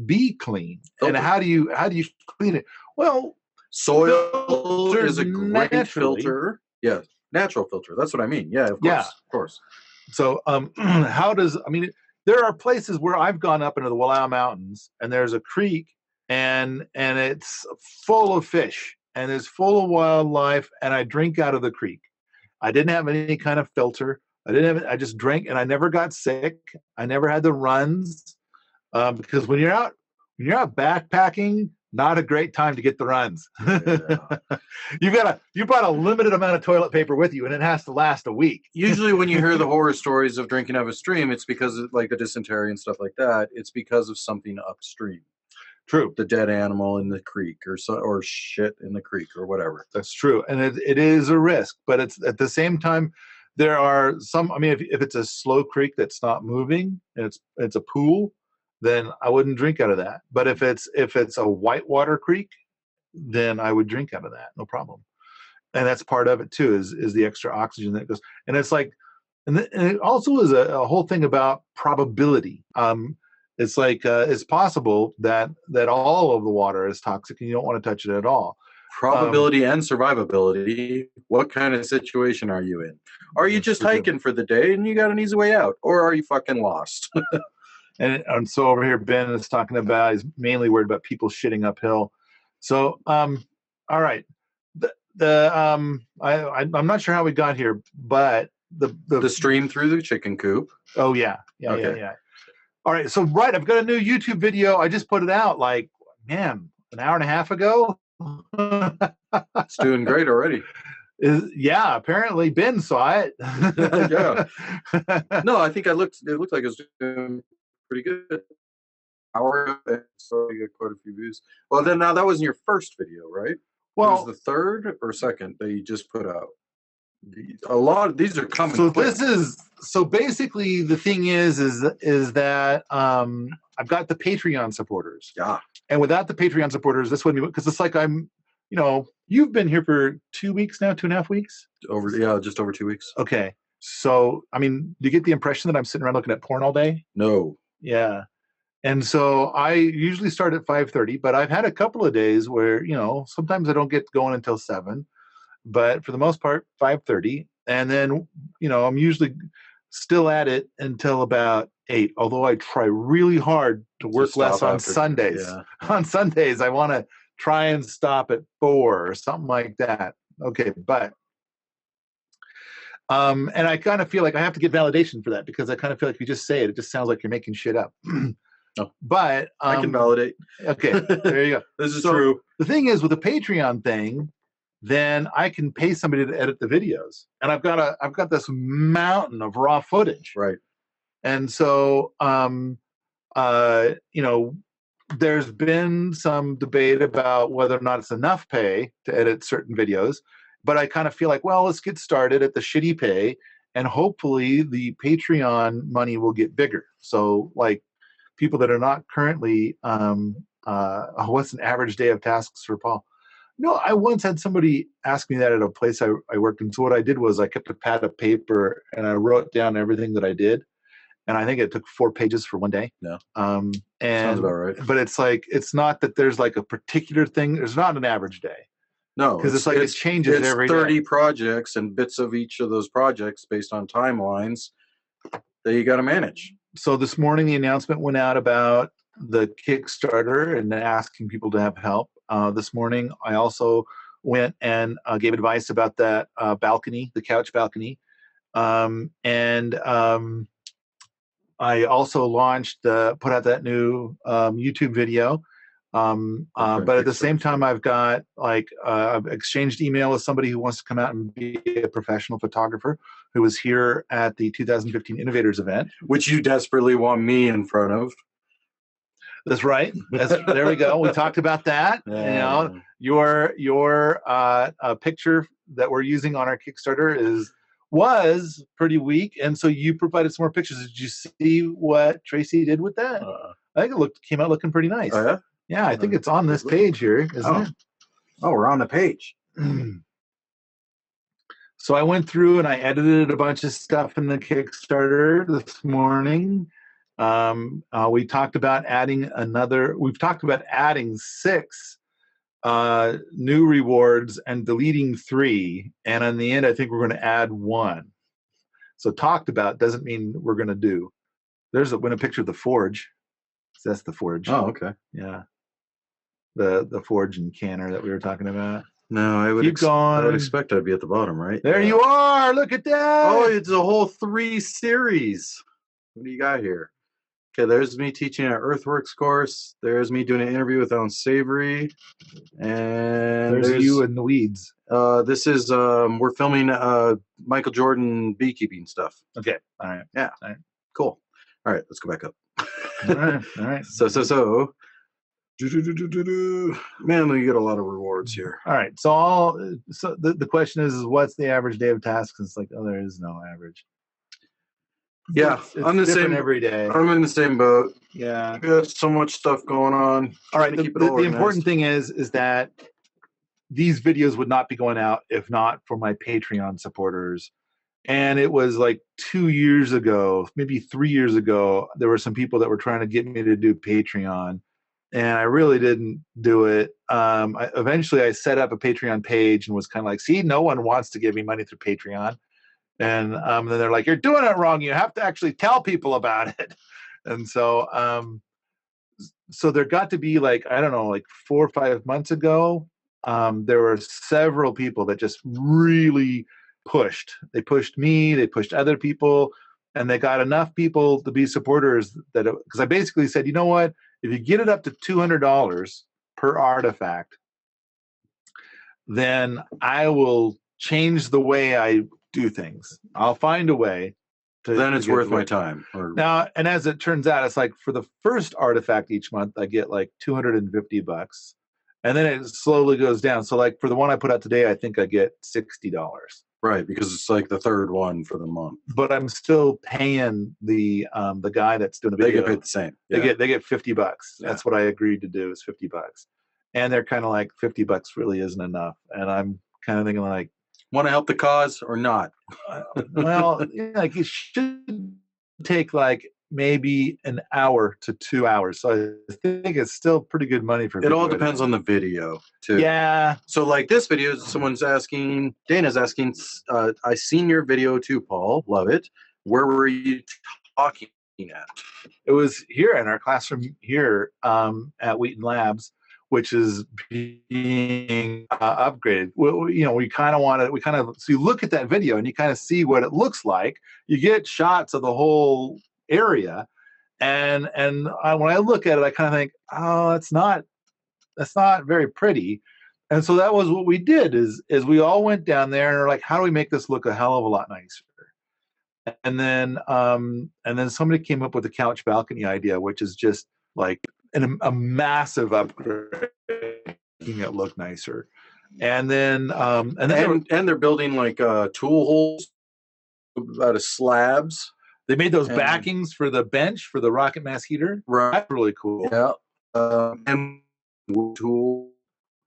be clean. Filter. And how do you clean it? Well,
soil is a great filter. Yeah, natural filter. That's what I mean. Yeah, of course.
So there are places where I've gone up into the Willow Mountains, and there's a creek, and it's full of fish. And it's full of wildlife, and I drink out of the creek. I didn't have any kind of filter. I just drank, and I never got sick. I never had the runs, because when you're out backpacking, not a great time to get the runs. Yeah. You brought a limited amount of toilet paper with you, and it has to last a week.
Usually when you hear the horror stories of drinking out of a stream, it's because of the dysentery and stuff like that. It's because of something upstream.
True.
The dead animal in the creek, or shit in the creek, or whatever.
That's true, and it is a risk. But it's at the same time, there are some. I mean, if it's a slow creek that's not moving, and it's a pool, then I wouldn't drink out of that. But if it's a whitewater creek, then I would drink out of that, no problem. And that's part of it too, is the extra oxygen that goes. And it's like And it also is a whole thing about probability. It's like it's possible that all of the water is toxic and you don't want to touch it at all.
Probability and survivability. What kind of situation are you in? Are you just hiking for the day and you got an easy way out, or are you fucking lost?
and so over here, Ben is talking about, he's mainly worried about people shitting uphill. So, all right, I'm not sure how we got here, but the
stream through the chicken coop.
Oh yeah. All right, so I've got a new YouTube video. I just put it out like, man, an hour and a half ago.
It's doing great already.
Yeah, apparently Ben saw it.
Yeah. No, I think it looked like it was doing pretty good. Hour, so you got quite a few views. Well, then now that wasn't your first video, right? Well, it was the third or second that you just put out. A lot of these are coming.
So
quick.
So basically the thing is that I've got the Patreon supporters.
Yeah.
And without the Patreon supporters, this wouldn't be, because it's like you've been here for 2 weeks now, 2.5 weeks?
Just over 2 weeks.
Okay. So, I mean, do you get the impression that I'm sitting around looking at porn all day?
No.
Yeah. And so I usually start at 5:30, but I've had a couple of days where, sometimes I don't get going until 7, but for the most part, 5:30. And then, I'm usually still at it until about 8, although I try really hard to work less on Sundays.
Yeah.
On Sundays, I want to try and stop at 4 or something like that. Okay, but and I kind of feel like I have to get validation for that, because I kind of feel like if you just say it, it just sounds like you're making shit up.
No.
But
I can validate.
Okay, there you go.
This is true.
The thing is, with the Patreon thing, then I can pay somebody to edit the videos, and I've got this mountain of raw footage.
Right.
And so, there's been some debate about whether or not it's enough pay to edit certain videos, but I kind of feel like, well, let's get started at the shitty pay, and hopefully the Patreon money will get bigger. So, like, people that are not currently, what's an average day of tasks for Paul? No, I once had somebody ask me that at a place I worked in. So what I did was I kept a pad of paper and I wrote down everything that I did. And I think it took 4 pages for one day.
Yeah.
And,
sounds about right.
But it's like, it's not that there's like a particular thing. There's not an average day.
No.
Because it's like it changes every day.
30 projects and bits of each of those projects based on timelines that you got to manage.
So this morning, the announcement went out about the Kickstarter and asking people to have help. This morning, I also went and gave advice about that balcony, the couch balcony. And I also put out that new YouTube video. But at the same time, I've got I've exchanged email with somebody who wants to come out and be a professional photographer who was here at the 2015 Innovators event.
Which you desperately want me in front of.
That's right. There we go. We talked about that.
Yeah.
Your picture that we're using on our Kickstarter was pretty weak, and so you provided some more pictures. Did you see what Tracy did with that? I think it came out looking pretty nice.
Oh, yeah?
Yeah, I think it's on this page here, isn't it?
Oh, we're on the page.
So I went through and I edited a bunch of stuff in the Kickstarter this morning. We talked about adding we've talked about adding 6 new rewards and deleting 3. And in the end, I think we're going to add 1. So talked about doesn't mean we're going to do. There's a picture of the forge. So that's the forge.
Oh, okay.
Yeah. The forge and canner that we were talking about.
No, I would expect I'd be at the bottom, right?
There you are. Look at that.
Oh, it's a whole 3 series. What do you got here? Okay, there's me teaching an earthworks course. There's me doing an interview with Ellen Savory. And
there's you in the weeds.
This is we're filming Michael Jordan beekeeping stuff.
Okay. All right.
Yeah.
All right.
Cool. All right, let's go back up.
All right. All right.
So. Man, we get a lot of rewards here.
All right. So the question is what's the average day of tasks? It's like, oh, there is no average.
Yeah,
it's
I'm the same
every day.
I'm in the same boat.
Yeah.
We got so much stuff going on.
All right. The important thing is that these videos would not be going out if not for my Patreon supporters. And it was like 2 years ago, maybe 3 years ago, there were some people that were trying to get me to do Patreon, and I really didn't do it. Eventually, I set up a Patreon page and was kind of like, see, no one wants to give me money through Patreon. And then they're like, you're doing it wrong. You have to actually tell people about it. And so there got to be like, I don't know, like 4 or 5 months ago, there were several people that just really pushed. They pushed me, they pushed other people, and they got enough people to be supporters that, because I basically said, you know what, if you get it up to $200 per artifact, then I will change the way I do things. I'll find a way to,
then it's worth my time.
Now, and as it turns out, it's like for the first artifact each month, I get like $250, and then it slowly goes down. So like for the one I put out today, I think I get $60.
Right, because it's like the third one for the month.
But I'm still paying the guy that's doing the video.
They get paid the same.
Yeah. They get $50.
Yeah.
That's what I agreed to do, is $50. And they're kind of like, $50 really isn't enough. And I'm kind of thinking like,
want to help the cause or not?
Well, like it should take like maybe an hour to 2 hours. So I think it's still pretty good money for.
It all depends on the video too.
Yeah.
So like this video, someone's asking, Dana's asking, I seen your video too, Paul. Love it. Where were you talking at?
It was here in our classroom here at Wheaton Labs, which is being upgraded. We kind of so you look at that video and you kind of see what it looks like. You get shots of the whole area, and when I look at it, I kind of think, oh, that's not very pretty. And so that was what we did. Is we all went down there and are like, how do we make this look a hell of a lot nicer? And then somebody came up with the couch balcony idea, which is just like a massive upgrade, making it look nicer. And then
they're building like tool holes out of slabs.
They made those backings for the bench for the rocket mass heater.
Right.
That's really cool.
Yeah. And wood tool.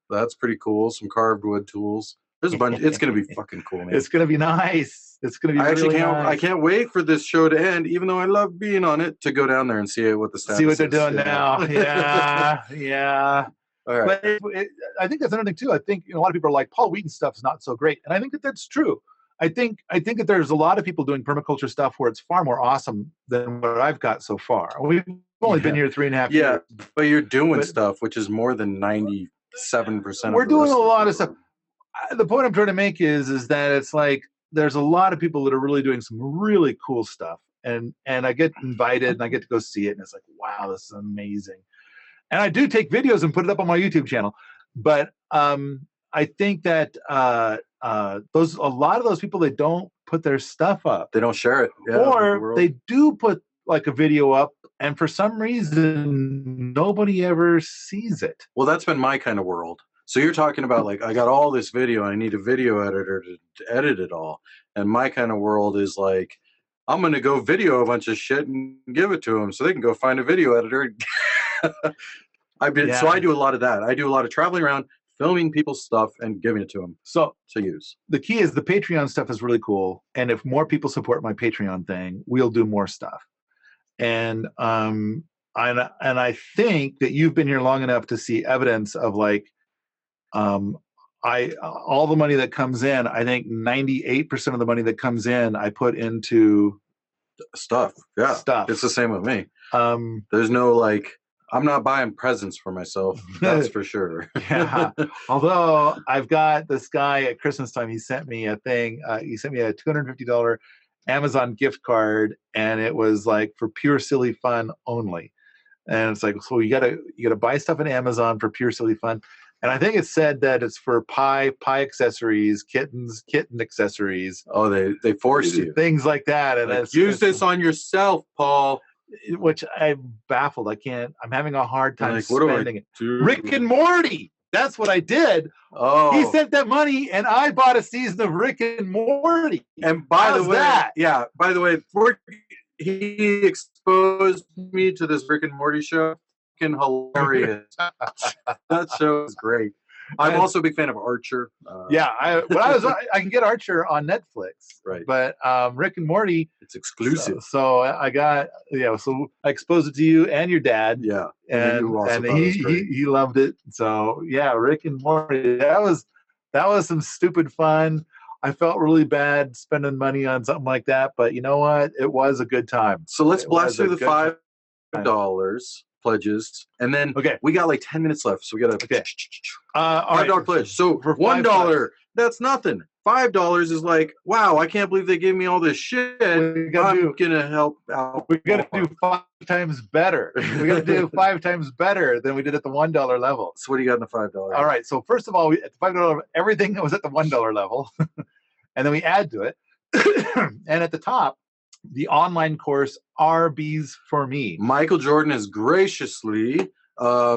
That's pretty cool. Some carved wood tools. There's a bunch. It's going to be fucking cool, man.
It's going to be nice. It's going to be really nice.
I can't wait for this show to end, even though I love being on it, to go down there and see what the status is.
See what they're doing now. Yeah. Yeah.
All right.
But I think that's another thing too. I think a lot of people are like, Paul Wheaton stuff is not so great, and I think that that's true. I think that there's a lot of people doing permaculture stuff where it's far more awesome than what I've got so far. We've only been here 3.5 years.
Yeah, but you're doing stuff which is more than 97%.
We're doing a lot of stuff. The point I'm trying to make is that it's like there's a lot of people that are really doing some really cool stuff, and I get invited and I get to go see it, and it's like, wow, this is amazing. And I do take videos and put it up on my YouTube channel, but I think that a lot of those people, they don't put their stuff up.
They don't share it. Yeah,
or they do put like a video up, and for some reason nobody ever sees it.
Well, that's been my kind of world. So you're talking about like, I got all this video, I need a video editor to edit it all. And my kind of world is like, I'm going to go video a bunch of shit and give it to them so they can go find a video editor. So I do a lot of that. I do a lot of traveling around, filming people's stuff and giving it to them to use. The key is the Patreon stuff is really cool. And if more people support my Patreon thing, we'll do more stuff. And I think that you've been here long enough to see evidence of like, all the money that comes in, I think 98% of the money that comes in, I put into stuff. Yeah. Stuff. It's the same with me. There's no like, I'm not buying presents for myself. That's for sure. Yeah. Although I've got this guy at Christmas time, he sent me a thing. He sent me a $250 Amazon gift card, and it was like for pure silly fun only. And it's like, so you gotta buy stuff on Amazon for pure silly fun. And I think it said that it's for pie accessories, kitten accessories. Oh, they forced you. Things like that. And like, use this on yourself, Paul. Which I'm baffled. I'm having a hard time spending it. Rick and Morty. That's what I did. Oh. He sent that money, and I bought a season of Rick and Morty. And by the way, he exposed me to this Rick and Morty show. Hilarious. That show is great. I'm also a big fan of Archer.
I can get Archer on Netflix,
right?
But Rick and Morty,
it's exclusive.
So I got So I exposed it to you and your dad.
Yeah,
and he loved it. So yeah, Rick and Morty. That was some stupid fun. I felt really bad spending money on something like that, but you know what? It was a good time.
So let's blast through the $5 pledges, and then we got like 10 minutes left, so we got to $5 pledge. So for $1, that's nothing. $5 is like, wow, I can't believe they gave me all this shit. I'm gonna help out.
We got to do 5 times better. We got to do 5 times better than we did at the $1 level.
So what do you got in the $5?
All right. So first of all, at the $5 level, everything that was at the $1 level, and then we add to it, and at the top, the online course RBs for Me.
Michael Jordan has graciously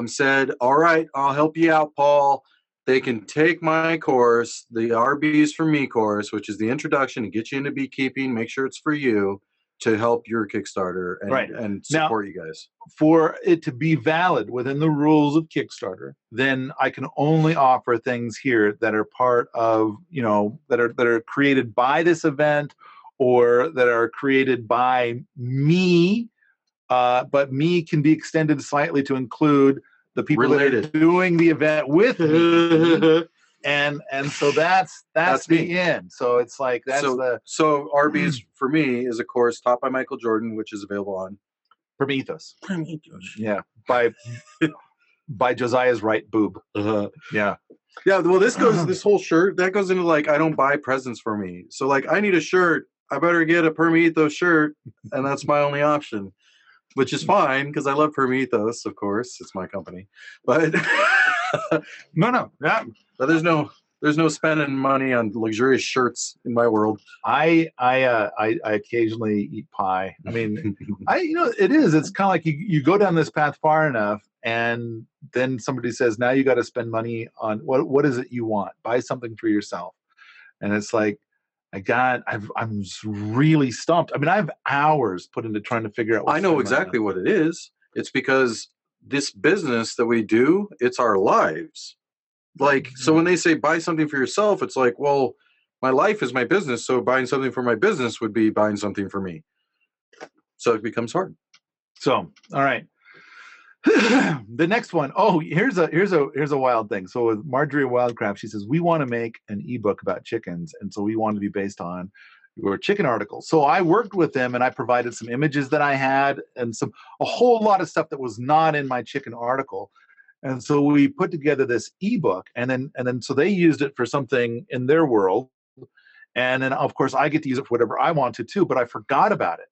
said, all right, I'll help you out, Paul. They can take my course, the RBs for Me course, which is the introduction to get you into beekeeping, make sure it's for you, to help your Kickstarter and support you guys.
For it to be valid within the rules of Kickstarter, then I can only offer things here that are part of, that are created by this event, or that are created by me, but me can be extended slightly to include the people that are doing the event with me. and so that's the end. So it's like
so RBs for Me is a course taught by Michael Jordan, which is available on
Prometheus. Yeah, by Josiah's right boob. Yeah.
Yeah, well, this whole shirt, that goes into like, I don't buy presents for me. So like, I need a shirt. I better get a Permaethos shirt, and that's my only option, which is fine because I love Permaethos, of course. It's my company, but
yeah.
But there's no spending money on luxurious shirts in my world.
I occasionally eat pie. I mean, it's kind of like you go down this path far enough, and then somebody says, now you got to spend money on what is it you want? Buy something for yourself, and it's like, I'm really stumped. I mean, I have hours put into trying to figure out.
I know exactly what it is. It's because this business that we do, it's our lives. Like, so when they say buy something for yourself, it's like, well, my life is my business. So buying something for my business would be buying something for me. So it becomes hard.
So, all right. The next one. Oh, here's a wild thing. So with Marjory Wildcraft, she says, we want to make an ebook about chickens, and so we want to be based on your chicken articles. So I worked with them, and I provided some images that I had and a whole lot of stuff that was not in my chicken article. And so we put together this ebook, and then so they used it for something in their world, and then of course I get to use it for whatever I want to too, but I forgot about it.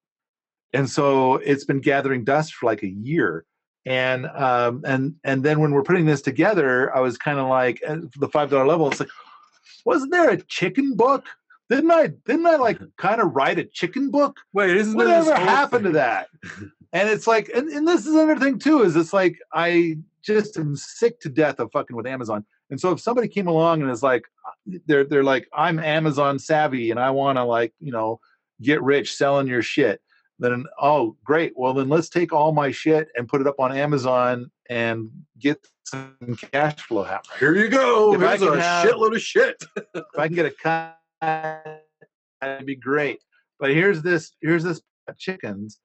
And so it's been gathering dust for like a year. And then when we're putting this together, I was kind of like, at the $5 level, it's like, wasn't there a chicken book? Didn't I like kind of write a chicken book?
Wait,
whatever happened to that? And it's like, and this is another thing too, is it's like, I just am sick to death of fucking with Amazon. And so if somebody came along and is like, they're like, I'm Amazon savvy and I want to like, get rich selling your shit. Then, oh, great. Well, then let's take all my shit and put it up on Amazon and get some cash flow happening.
Here you go. Here's a shitload of shit.
If I can get a cut, that'd be great. But here's this chickens,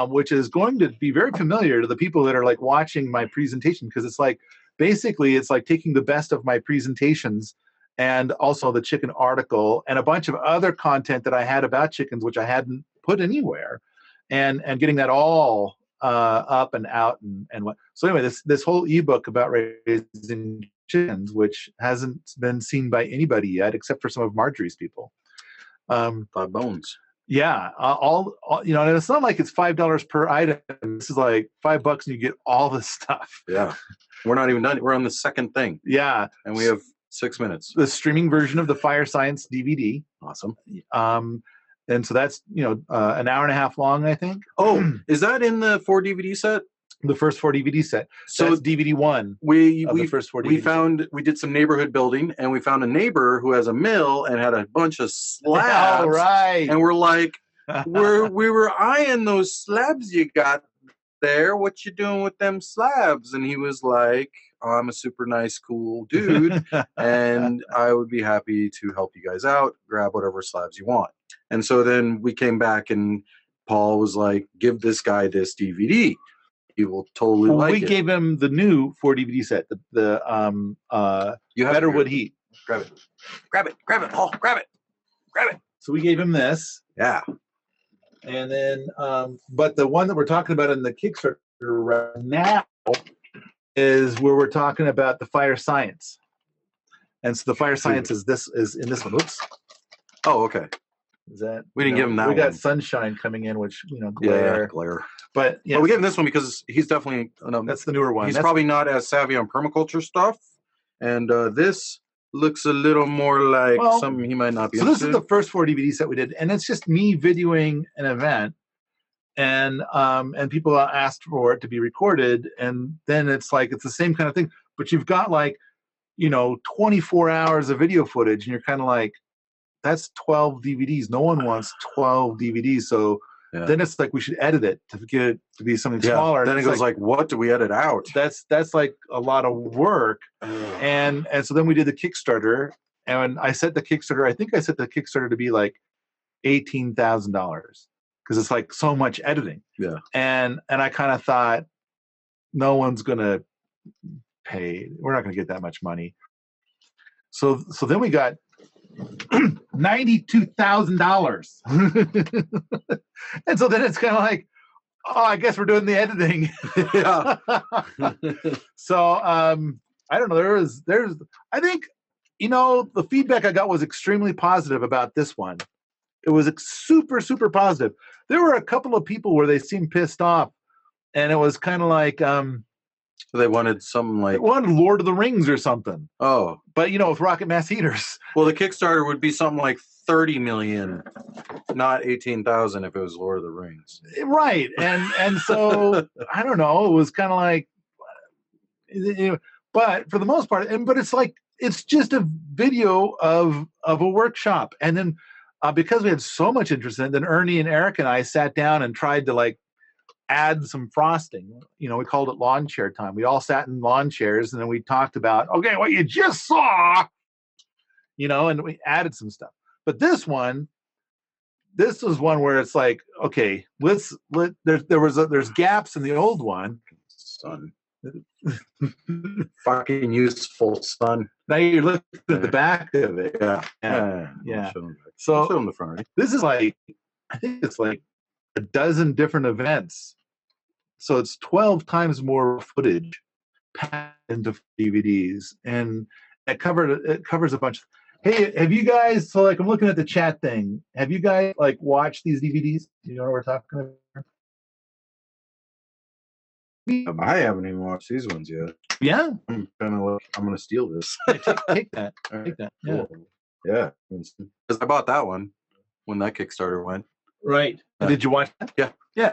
which is going to be very familiar to the people that are like watching my presentation, because it's like, basically, it's like taking the best of my presentations and also the chicken article and a bunch of other content that I had about chickens, which I hadn't put anywhere, and getting that all up and out and what. So anyway, this whole ebook about raising chickens, which hasn't been seen by anybody yet, except for some of Marjory's people.
Five bones.
Yeah, all and it's not like it's $5 per item. This is like $5 and you get all the stuff.
Yeah, we're not even done. We're on the second thing.
Yeah,
and we have 6 minutes.
The streaming version of the Fire Science DVD.
Awesome.
And so that's, an hour and a half long, I think.
Oh, is that in the 4 DVD set?
The first 4 DVD set. So it's DVD 1.
The
first 4 DVD.
We did some neighborhood building, and we found a neighbor who has a mill and had a bunch of slabs.
All right.
And we're like, we were eyeing those slabs you got there. What you doing with them slabs? And he was like, I'm a super nice, cool dude, and I would be happy to help you guys out, grab whatever slabs you want. And so then we came back and Paul was like, give this guy this DVD. He will totally like it.
We gave him the new 4 DVD set, the Better Wood Heat.
Grab it. Grab it. Grab it, Paul. Grab it. Grab it.
So we gave him this.
Yeah.
And then, but the one that we're talking about in the Kickstarter right now is where we're talking about the fire science. And so the fire science is in this one. Oops.
Oh, okay.
Is that
we didn't give him that one.
We got sunshine coming in, which glare.
Yeah, glare.
But yeah,
we gave him this one because he's definitely
that's the newer one.
He's probably not as savvy on permaculture stuff, and this looks a little more like something he might not be.
So this is the first 4 DVD set we did, and it's just me videoing an event, and people asked for it to be recorded, and then it's like it's the same kind of thing, but you've got 24 hours of video footage, and you're kind of like, that's 12 DVDs. No one wants 12 DVDs. So then it's like we should edit it to get it to be something smaller.
Then it goes like, what do we edit out?
That's like a lot of work. And so then we did the Kickstarter, and I set the Kickstarter. I think I set the Kickstarter to be like $18,000 because it's like so much editing.
Yeah.
And I kind of thought, no one's gonna pay. We're not gonna get that much money. So then we got $92,000. And so then it's kind of like, oh, I guess we're doing the editing.
Yeah.
So I don't know. There's I think the feedback I got was extremely positive about this one. It was super, super positive. There were a couple of people where they seemed pissed off, and it was kind of like
they wanted something like...
They wanted Lord of the Rings or something.
Oh.
But, with rocket mass heaters.
Well, the Kickstarter would be something like 30 million, not 18,000 if it was Lord of the Rings.
Right. And so, I don't know. It was kind of like... But for the most part, but it's like, it's just a video of a workshop. And then because we had so much interest in it, then Ernie and Eric and I sat down and tried to add some frosting. We called it lawn chair time. We all sat in lawn chairs, and then we talked about, okay, what you just saw, and we added some stuff. But this was one where it's like, okay, there's gaps in the old one.
Son. Fucking useful, son.
Now you're looking at the back of it.
Yeah.
So
show them the front.
This is I think it's like a dozen different events. So it's 12 times more footage packed into DVDs, and it covers a bunch. Hey, have you guys? So I'm looking at the chat thing. Have you guys watched these DVDs? You know what we're talking about?
I haven't even watched these ones yet.
Yeah,
I'm kind of like, I'm gonna steal this.
take that. Take that. Yeah,
cool. Yeah. Because I bought that one when that Kickstarter went.
Right. Did you watch that?
Yeah.
Yeah.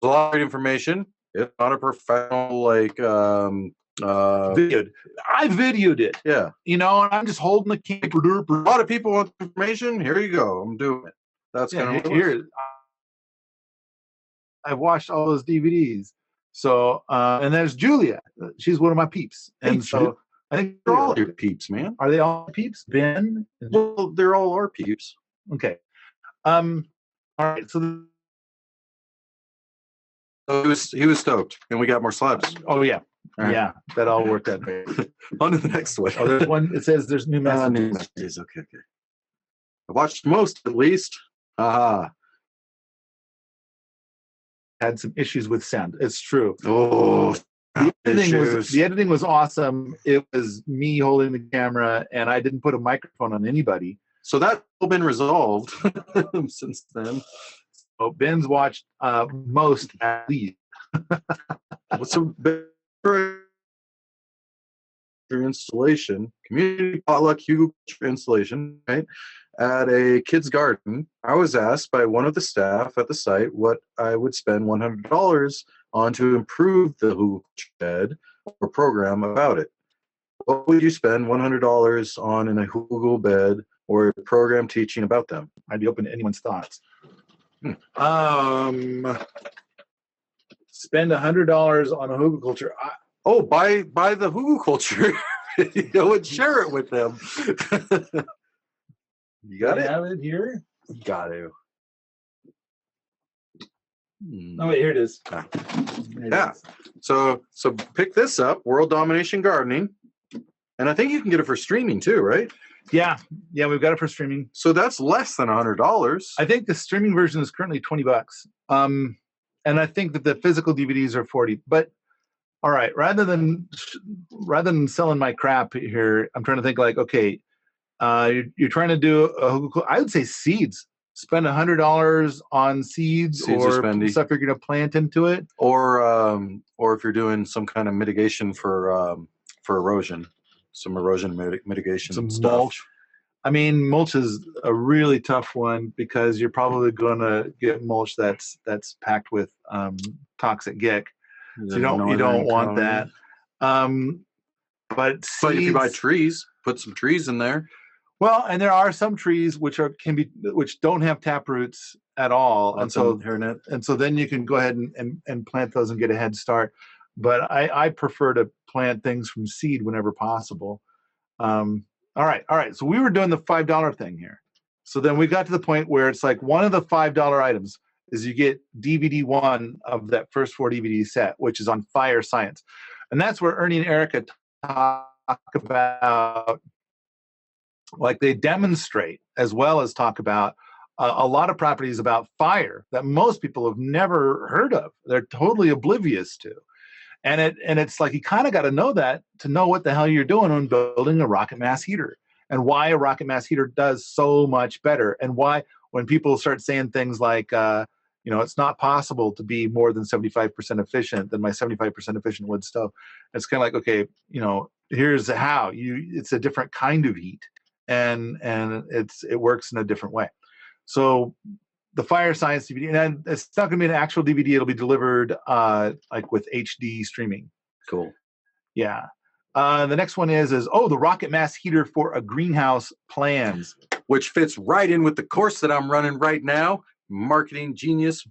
A lot of information. It's not a professional
videoed. I videoed it.
Yeah.
And I'm just holding the camera.
A lot of people want information. Here you go. I'm doing it. That's kind of
here. I've watched all those DVDs. So and there's Julia. She's one of my peeps. And so I think
they're all your peeps, man.
Are they all peeps? Ben?
Well, they're all our peeps.
Okay. All right. So
he was stoked, and we got more slabs.
Oh yeah, right. Yeah, that all worked out.
On to the next one.
Oh, there's one. It says there's new messages.
New messages. Okay. I watched most, at least. Had
some issues with sound. It's true.
Oh,
the editing was awesome. It was me holding the camera, and I didn't put a microphone on anybody.
So that's all been resolved since then.
Oh, Ben's watched most at least.
What's a better installation? Community potluck Hugo installation, right? At a kid's garden. I was asked by one of the staff at the site what I would spend $100 on to improve the Hugo bed or program about it. What would you spend $100 on in a Hugo bed or a program teaching about them?
I'd be open to anyone's thoughts. spend $100 on a huckleberry.
Oh, buy the huckleberry, and share it with them. You got it?
Have it here?
You got to.
Oh, wait, here it is.
Yeah. So pick this up, World Domination Gardening. And I think you can get it for streaming too, right?
Yeah, we've got it for streaming.
So that's less than $100.
I think the streaming version is currently $20. And I think that the physical DVDs are $40. But all right, rather than selling my crap here, I'm trying to think like, okay, you're trying to do I would say seeds. Spend $100 on seeds or stuff you're going to plant into it,
or if you're doing some kind of mitigation for erosion, some erosion mitigation,
some
stuff.
mulch. I mean, mulch is a really tough one because you're probably going to get mulch that's packed with toxic gick. So you don't want that. But if
you buy trees, put some trees in there.
Well, and there are some trees which don't have tap roots at all, and so then you can go ahead and plant those and get a head start. But I prefer to plant things from seed whenever possible. All right. So we were doing the $5 thing here. So then we got to the point where it's like one of the $5 items is you get DVD 1 of that first 4 DVD set, which is on fire science, and that's where Ernie and Erica talk about. Like they demonstrate as well as talk about a lot of properties about fire that most people have never heard of. They're totally oblivious to. And it's like you kind of got to know that to know what the hell you're doing when building a rocket mass heater and why a rocket mass heater does so much better and why when people start saying things like, it's not possible to be more than 75% efficient than my 75% efficient wood stove. It's kind of like, okay, here's how it's a different kind of heat. And it works in a different way. So the fire science DVD, and it's not going to be an actual DVD. It'll be delivered like with HD streaming.
Cool.
Yeah. The next one is the rocket mass heater for a greenhouse plans,
which fits right in with the course that I'm running right now. Marketing genius.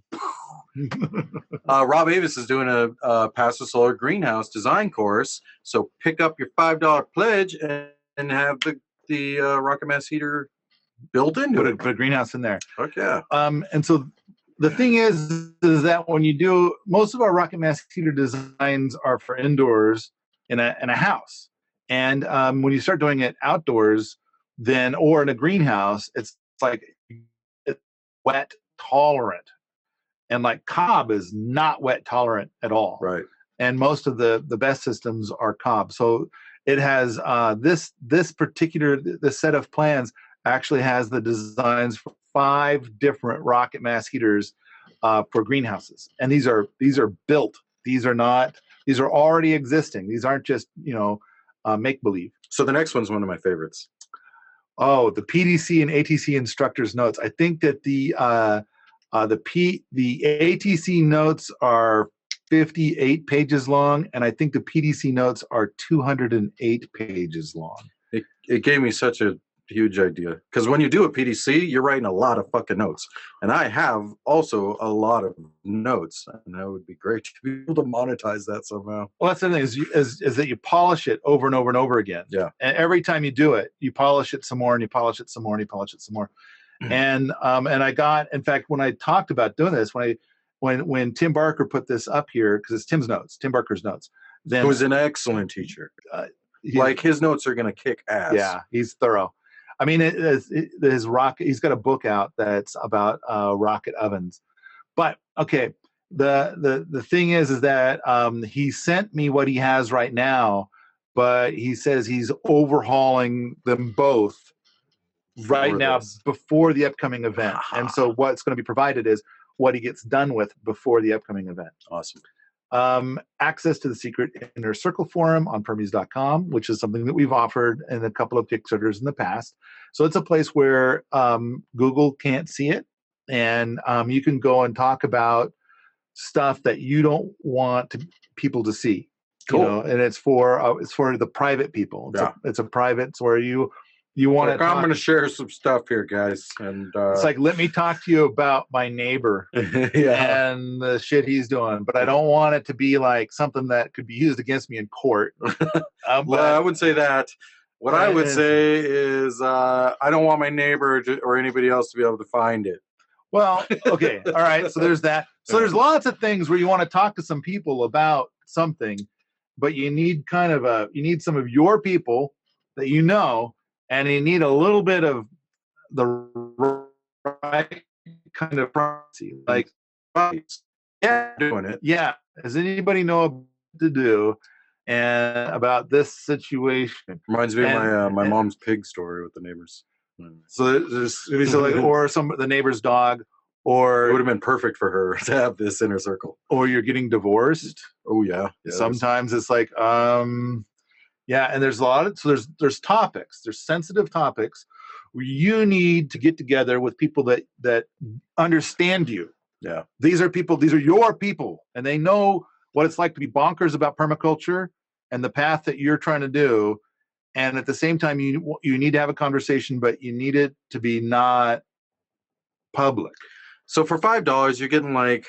Rob Avis is doing a Passive Solar greenhouse design course. So pick up your $5 pledge and have the rocket mass heater built into it.
Put a greenhouse in there.
Fuck yeah.
And so the thing is that when you do, most of our rocket mass heater designs are for indoors in a house. And when you start doing it outdoors, or in a greenhouse, it's like it's wet tolerant. And like cob is not wet tolerant at all.
Right.
And most of the best systems are cob. So it has this set of plans actually has the designs for 5 different rocket mass heaters for greenhouses, and these are built. These are already existing. These aren't just make believe.
So the next one's one of my favorites.
Oh, the PDC and ATC instructors notes. I think that the ATC notes are 58 pages long, and I think the PDC notes are 208 pages long.
It gave me such a huge idea because when you do a PDC, you're writing a lot of fucking notes, and I have also a lot of notes, and that would be great to be able to monetize that somehow.
Well, that's the thing is that you polish it over and over and over again.
Yeah,
and every time you do it, you polish it some more, and you polish it some more, and you polish it some more. And I got, in fact, when I talked about doing this, when Tim Barker put this up here, because it's Tim Barker's notes. Then
he was an excellent teacher. His notes are going to kick ass.
Yeah, he's thorough. I mean, his rocket. He's got a book out that's about rocket ovens. But okay, the thing is that he sent me what he has right now, but he says he's overhauling them both right now before the upcoming event. And so what's going to be provided is what he gets done with before the upcoming event.
Awesome.
Access to the secret inner circle forum on permies.com, which is something that we've offered in a couple of Kickstarters in the past. So it's a place where Google can't see it, and you can go and talk about stuff that you don't want people to see.
Cool.
And it's for the private people. It's a private. It's where you You want
like, I'm going to share some stuff here, guys. And
it's like, let me talk to you about my neighbor and the shit he's doing. But I don't want it to be like something that could be used against me in court.
Well, I wouldn't say that. What I would say is I don't want my neighbor or anybody else to be able to find it.
Well, okay. All right. So there's that. So there's lots of things where you want to talk to some people about something, but you need you need some of your people that you know, and you need a little bit of the right kind of privacy. Like, yeah,
doing it.
Yeah. Does anybody know what to do and about this situation?
Reminds me of my mom's pig story with the neighbors.
So there's like, or the neighbor's dog, or
it would have been perfect for her to have this inner circle.
Or you're getting divorced.
Oh yeah.
Sometimes it's like, yeah, and there's a lot of there's topics, there's sensitive topics where you need to get together with people that understand you.
Yeah.
These are your people, and they know what it's like to be bonkers about permaculture and the path that you're trying to do. And at the same time, you need to have a conversation, but you need it to be not public.
So for $5, you're getting like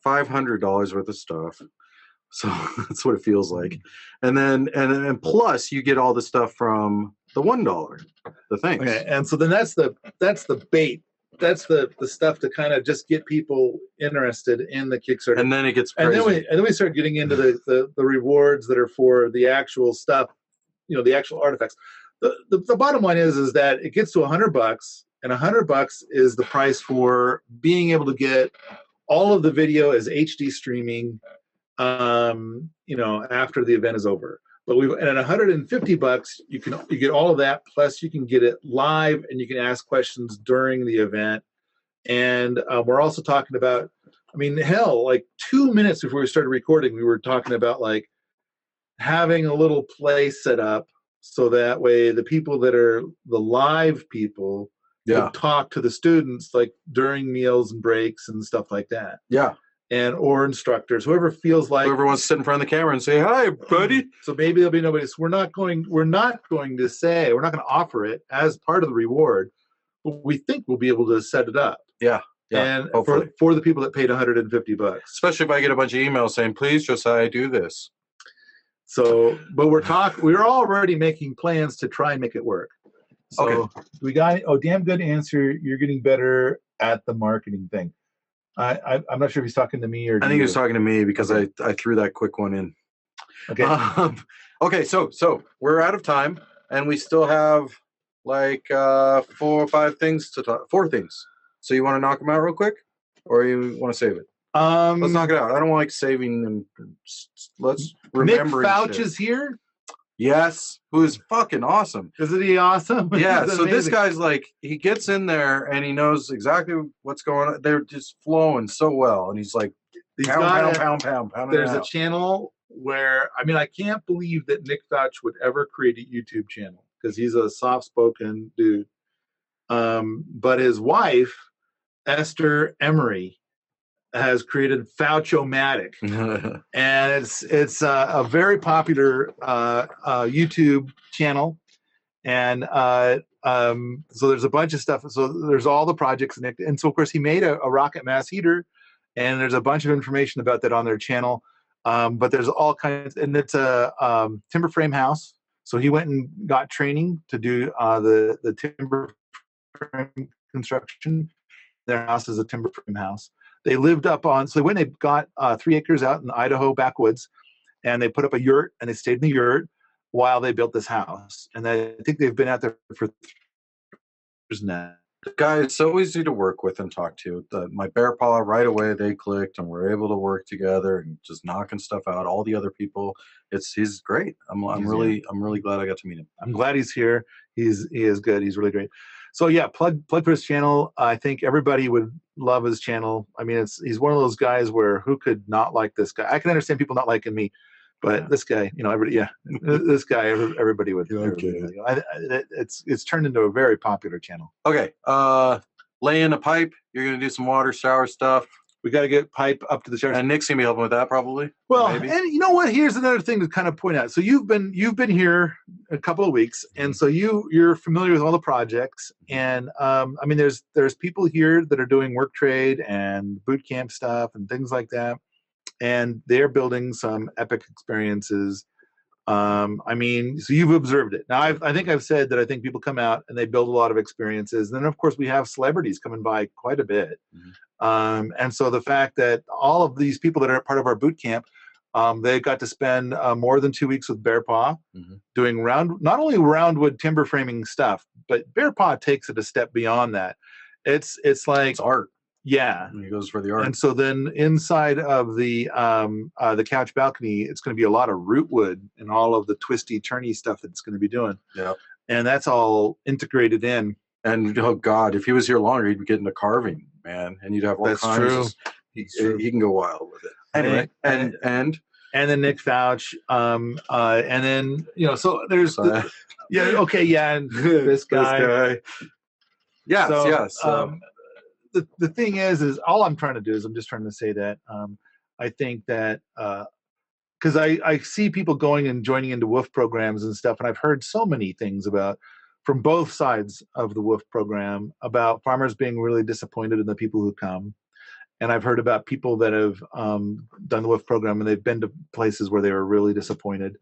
$500 worth of stuff. So that's what it feels like. And then and plus you get all the stuff from the $1, the things.
Okay. And so then that's the bait. That's the stuff to kind of just get people interested in the Kickstarter.
And then it gets crazy.
And then we start getting into the rewards that are for the actual stuff, the actual artifacts. The bottom line is that it gets to $100, and $100 is the price for being able to get all of the video as HD streaming, after the event is over. But at $150, you get all of that, plus you can get it live and you can ask questions during the event. And we're also talking about, like 2 minutes before we started recording, we were talking about like having a little play set up so that way the people that are the live people can talk to the students like during meals and breaks and stuff like that.
Yeah.
Or instructors, whoever feels like
whoever wants to sit in front of the camera and say, "Hi, buddy."
So maybe there'll be nobody. So we're not going to offer it as part of the reward, but we think we'll be able to set it up.
Yeah.
And for the people that paid $150,
especially if I get a bunch of emails saying, "Please, Josiah, do this."
So, but we're already making plans to try and make it work. So we got damn good answer. You're getting better at the marketing thing. I'm not sure if he's talking to me or.
I think he was talking to me because I threw that quick one in.
Okay.
Okay. So we're out of time, and we still have like 4 or 5 things to talk. 4 things. So you want to knock them out real quick, or you want to save it? Let's knock it out. I don't like saving and let's remember.
Nick Fouch is here.
Yes, who is fucking awesome.
Isn't he awesome?
Yeah, so this guy's like, he gets in there and he knows exactly what's going on. They're just flowing so well. And he's like, pound.
There's a channel where, I can't believe that Nick Fouch would ever create a YouTube channel because he's a soft-spoken dude. But his wife, Esther Emery, has created Fouchomatic, and it's a very popular YouTube channel, and so there's a bunch of stuff. So there's all the projects, and so of course he made a rocket mass heater, and there's a bunch of information about that on their channel. But there's all kinds, and it's a timber frame house. So he went and got training to do the timber frame construction. Their house is a timber frame house. They lived up on, so when they got 3 acres out in the Idaho backwoods, and they put up a yurt, and they stayed in the yurt while they built this house. And I think they've been out there for 3 years now.
The guy is so easy to work with and talk to. My bear paw, right away, they clicked, and we're able to work together and just knocking stuff out. All the other people, he's great. I'm really glad I got to meet him.
I'm glad he's here. He is good. He's really great. So yeah, plug for his channel. I think everybody would love his channel. He's one of those guys where who could not like this guy? I can understand people not liking me, but this guy, this guy, everybody would.
Okay.
It's turned into a very popular channel.
Okay, lay in a pipe. You're gonna do some water shower stuff.
We got to get pipe up to the showers.
And Nick's gonna be helping with that probably.
Well,
maybe.
and you know what? Here's another thing to kind of point out. So you've been here a couple of weeks, and so you're familiar with all the projects. And I mean, there's people here that are doing work trade and boot camp stuff and things like that, and they're building some epic experiences. I mean, so you've observed it. Now, I think I've said that I think people come out and they build a lot of experiences. And then, of course, we have celebrities coming by quite a bit. And so the fact that all of these people that are part of our boot camp, they got to spend more than 2 weeks with Bear Paw doing not only roundwood timber framing stuff, but Bear Paw takes it a step beyond that. It's like
it's art.
Yeah,
and he goes for the art.
And so then inside of the couch balcony, it's going to be a lot of root wood and all of the twisty, turny stuff that it's going to be doing.
Yeah,
and that's all integrated in.
And oh God, if he was here longer, he'd be getting to carving, man, and you'd have all kinds. He can go wild with it. Anyway, and
then Nick Fouch, and then so there's and this guy.
Yes.
The thing is all I'm trying to do is I'm just trying to say that I think that because I see people going and joining into Wwoof programs and stuff, and I've heard so many things from both sides of the Wwoof program about farmers being really disappointed in the people who come. And I've heard about people that have done the Wwoof program and they've been to places where they were really disappointed.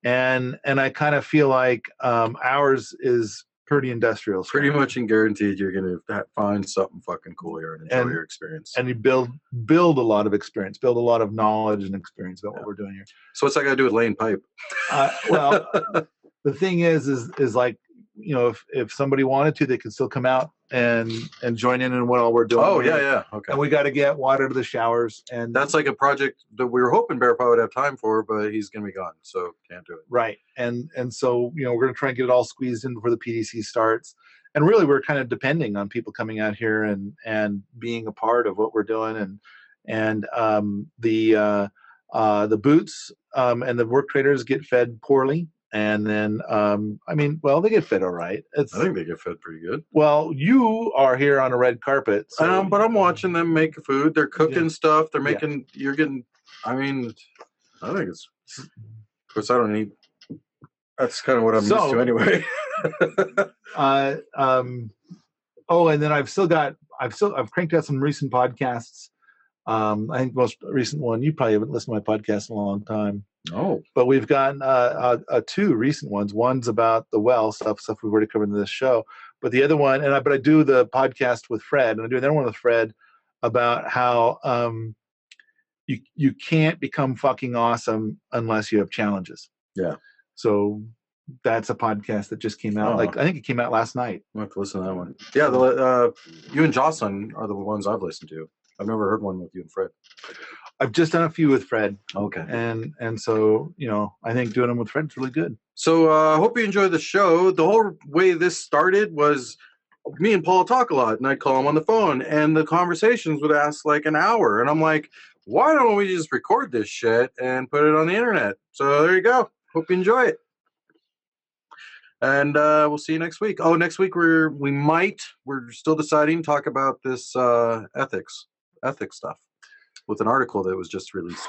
And I kind of feel like ours is pretty industrial.
Pretty much and guaranteed you're going to find something fucking cool here and enjoy your experience.
And you build a lot of experience, build a lot of knowledge and experience about what we're doing here.
So what's that got to do with laying pipe?
Well, the thing is like, if somebody wanted to, they could still come out and join in what all we're doing.
Oh, yeah. Okay.
And we got to get water to the showers. And
that's like a project that we were hoping Bear Paw would have time for, but he's going to be gone, so can't do it.
Right. And so, we're going to try and get it all squeezed in before the PDC starts. And really, we're kind of depending on people coming out here and being a part of what we're doing. And the boots and the work traders get fed poorly. And then, they get fed all right. I
think they get fed pretty good.
Well, you are here on a red carpet. So,
but I'm watching them make food. They're cooking stuff. They're making, you're getting, I think it's, of course, I don't eat. That's kind of what I'm used to anyway.
And then I've cranked out some recent podcasts. I think the most recent one, you probably haven't listened to my podcast in a long time.
Oh,
but we've gotten two recent ones. One's about the well stuff we've already covered in this show. But the other one, but I do the podcast with Fred, and I do another one with Fred about how you can't become fucking awesome unless you have challenges.
Yeah.
So that's a podcast that just came out. I think it came out last night.
I'll have to listen to that one. Yeah, you and Jocelyn are the ones I've listened to. I've never heard one with you and Fred.
I've just done a few with Fred.
Okay.
And so, I think doing them with Fred's really good.
So I hope you enjoyed the show. The whole way this started was me and Paul talk a lot, and I'd call him on the phone, and the conversations would last like an hour. And I'm like, why don't we just record this shit and put it on the internet? So there you go. Hope you enjoy it. And we'll see you next week. Oh, next week we're still deciding, talk about this ethics stuff with an article that was just released.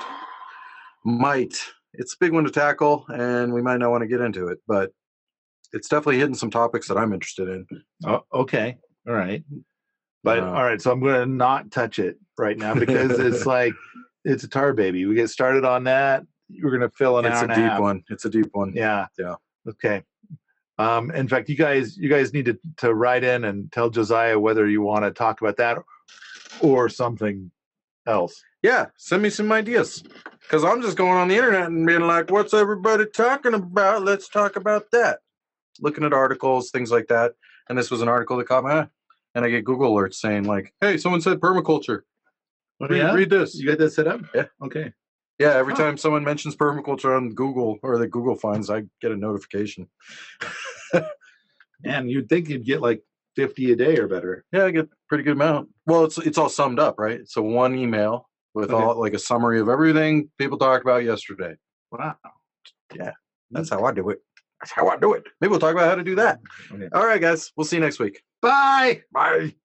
It's a big one to tackle, and we might not want to get into it, but it's definitely hitting some topics that I'm interested in.
Oh, okay. All right. But all right, so I'm going to not touch it right now because it's like, it's a tar baby. We get started on that. We're going to fill an hour and a half.
It's a deep one.
Yeah. Okay. In fact, you guys need to write in and tell Josiah whether you want to talk about that or something else.
Yeah, send me some ideas, because I'm just going on the internet and being like, what's everybody talking about? Let's talk about that. Looking at articles, things like that. And this was an article that caught my eye. And I get Google alerts saying like, hey, someone said permaculture. Read this.
You got that set up?
Yeah.
Okay.
Yeah, every time someone mentions permaculture on Google, or that Google finds, I get a notification.
Man, you'd think you'd get like 50 a day or better.
Yeah, I get a pretty good amount. Well, it's all summed up, right? So one email with all like a summary of everything people talked about yesterday.
Wow.
Yeah, that's how I do it. Maybe we'll talk about how to do that. Okay. All right, guys. We'll see you next week.
Bye.
Bye.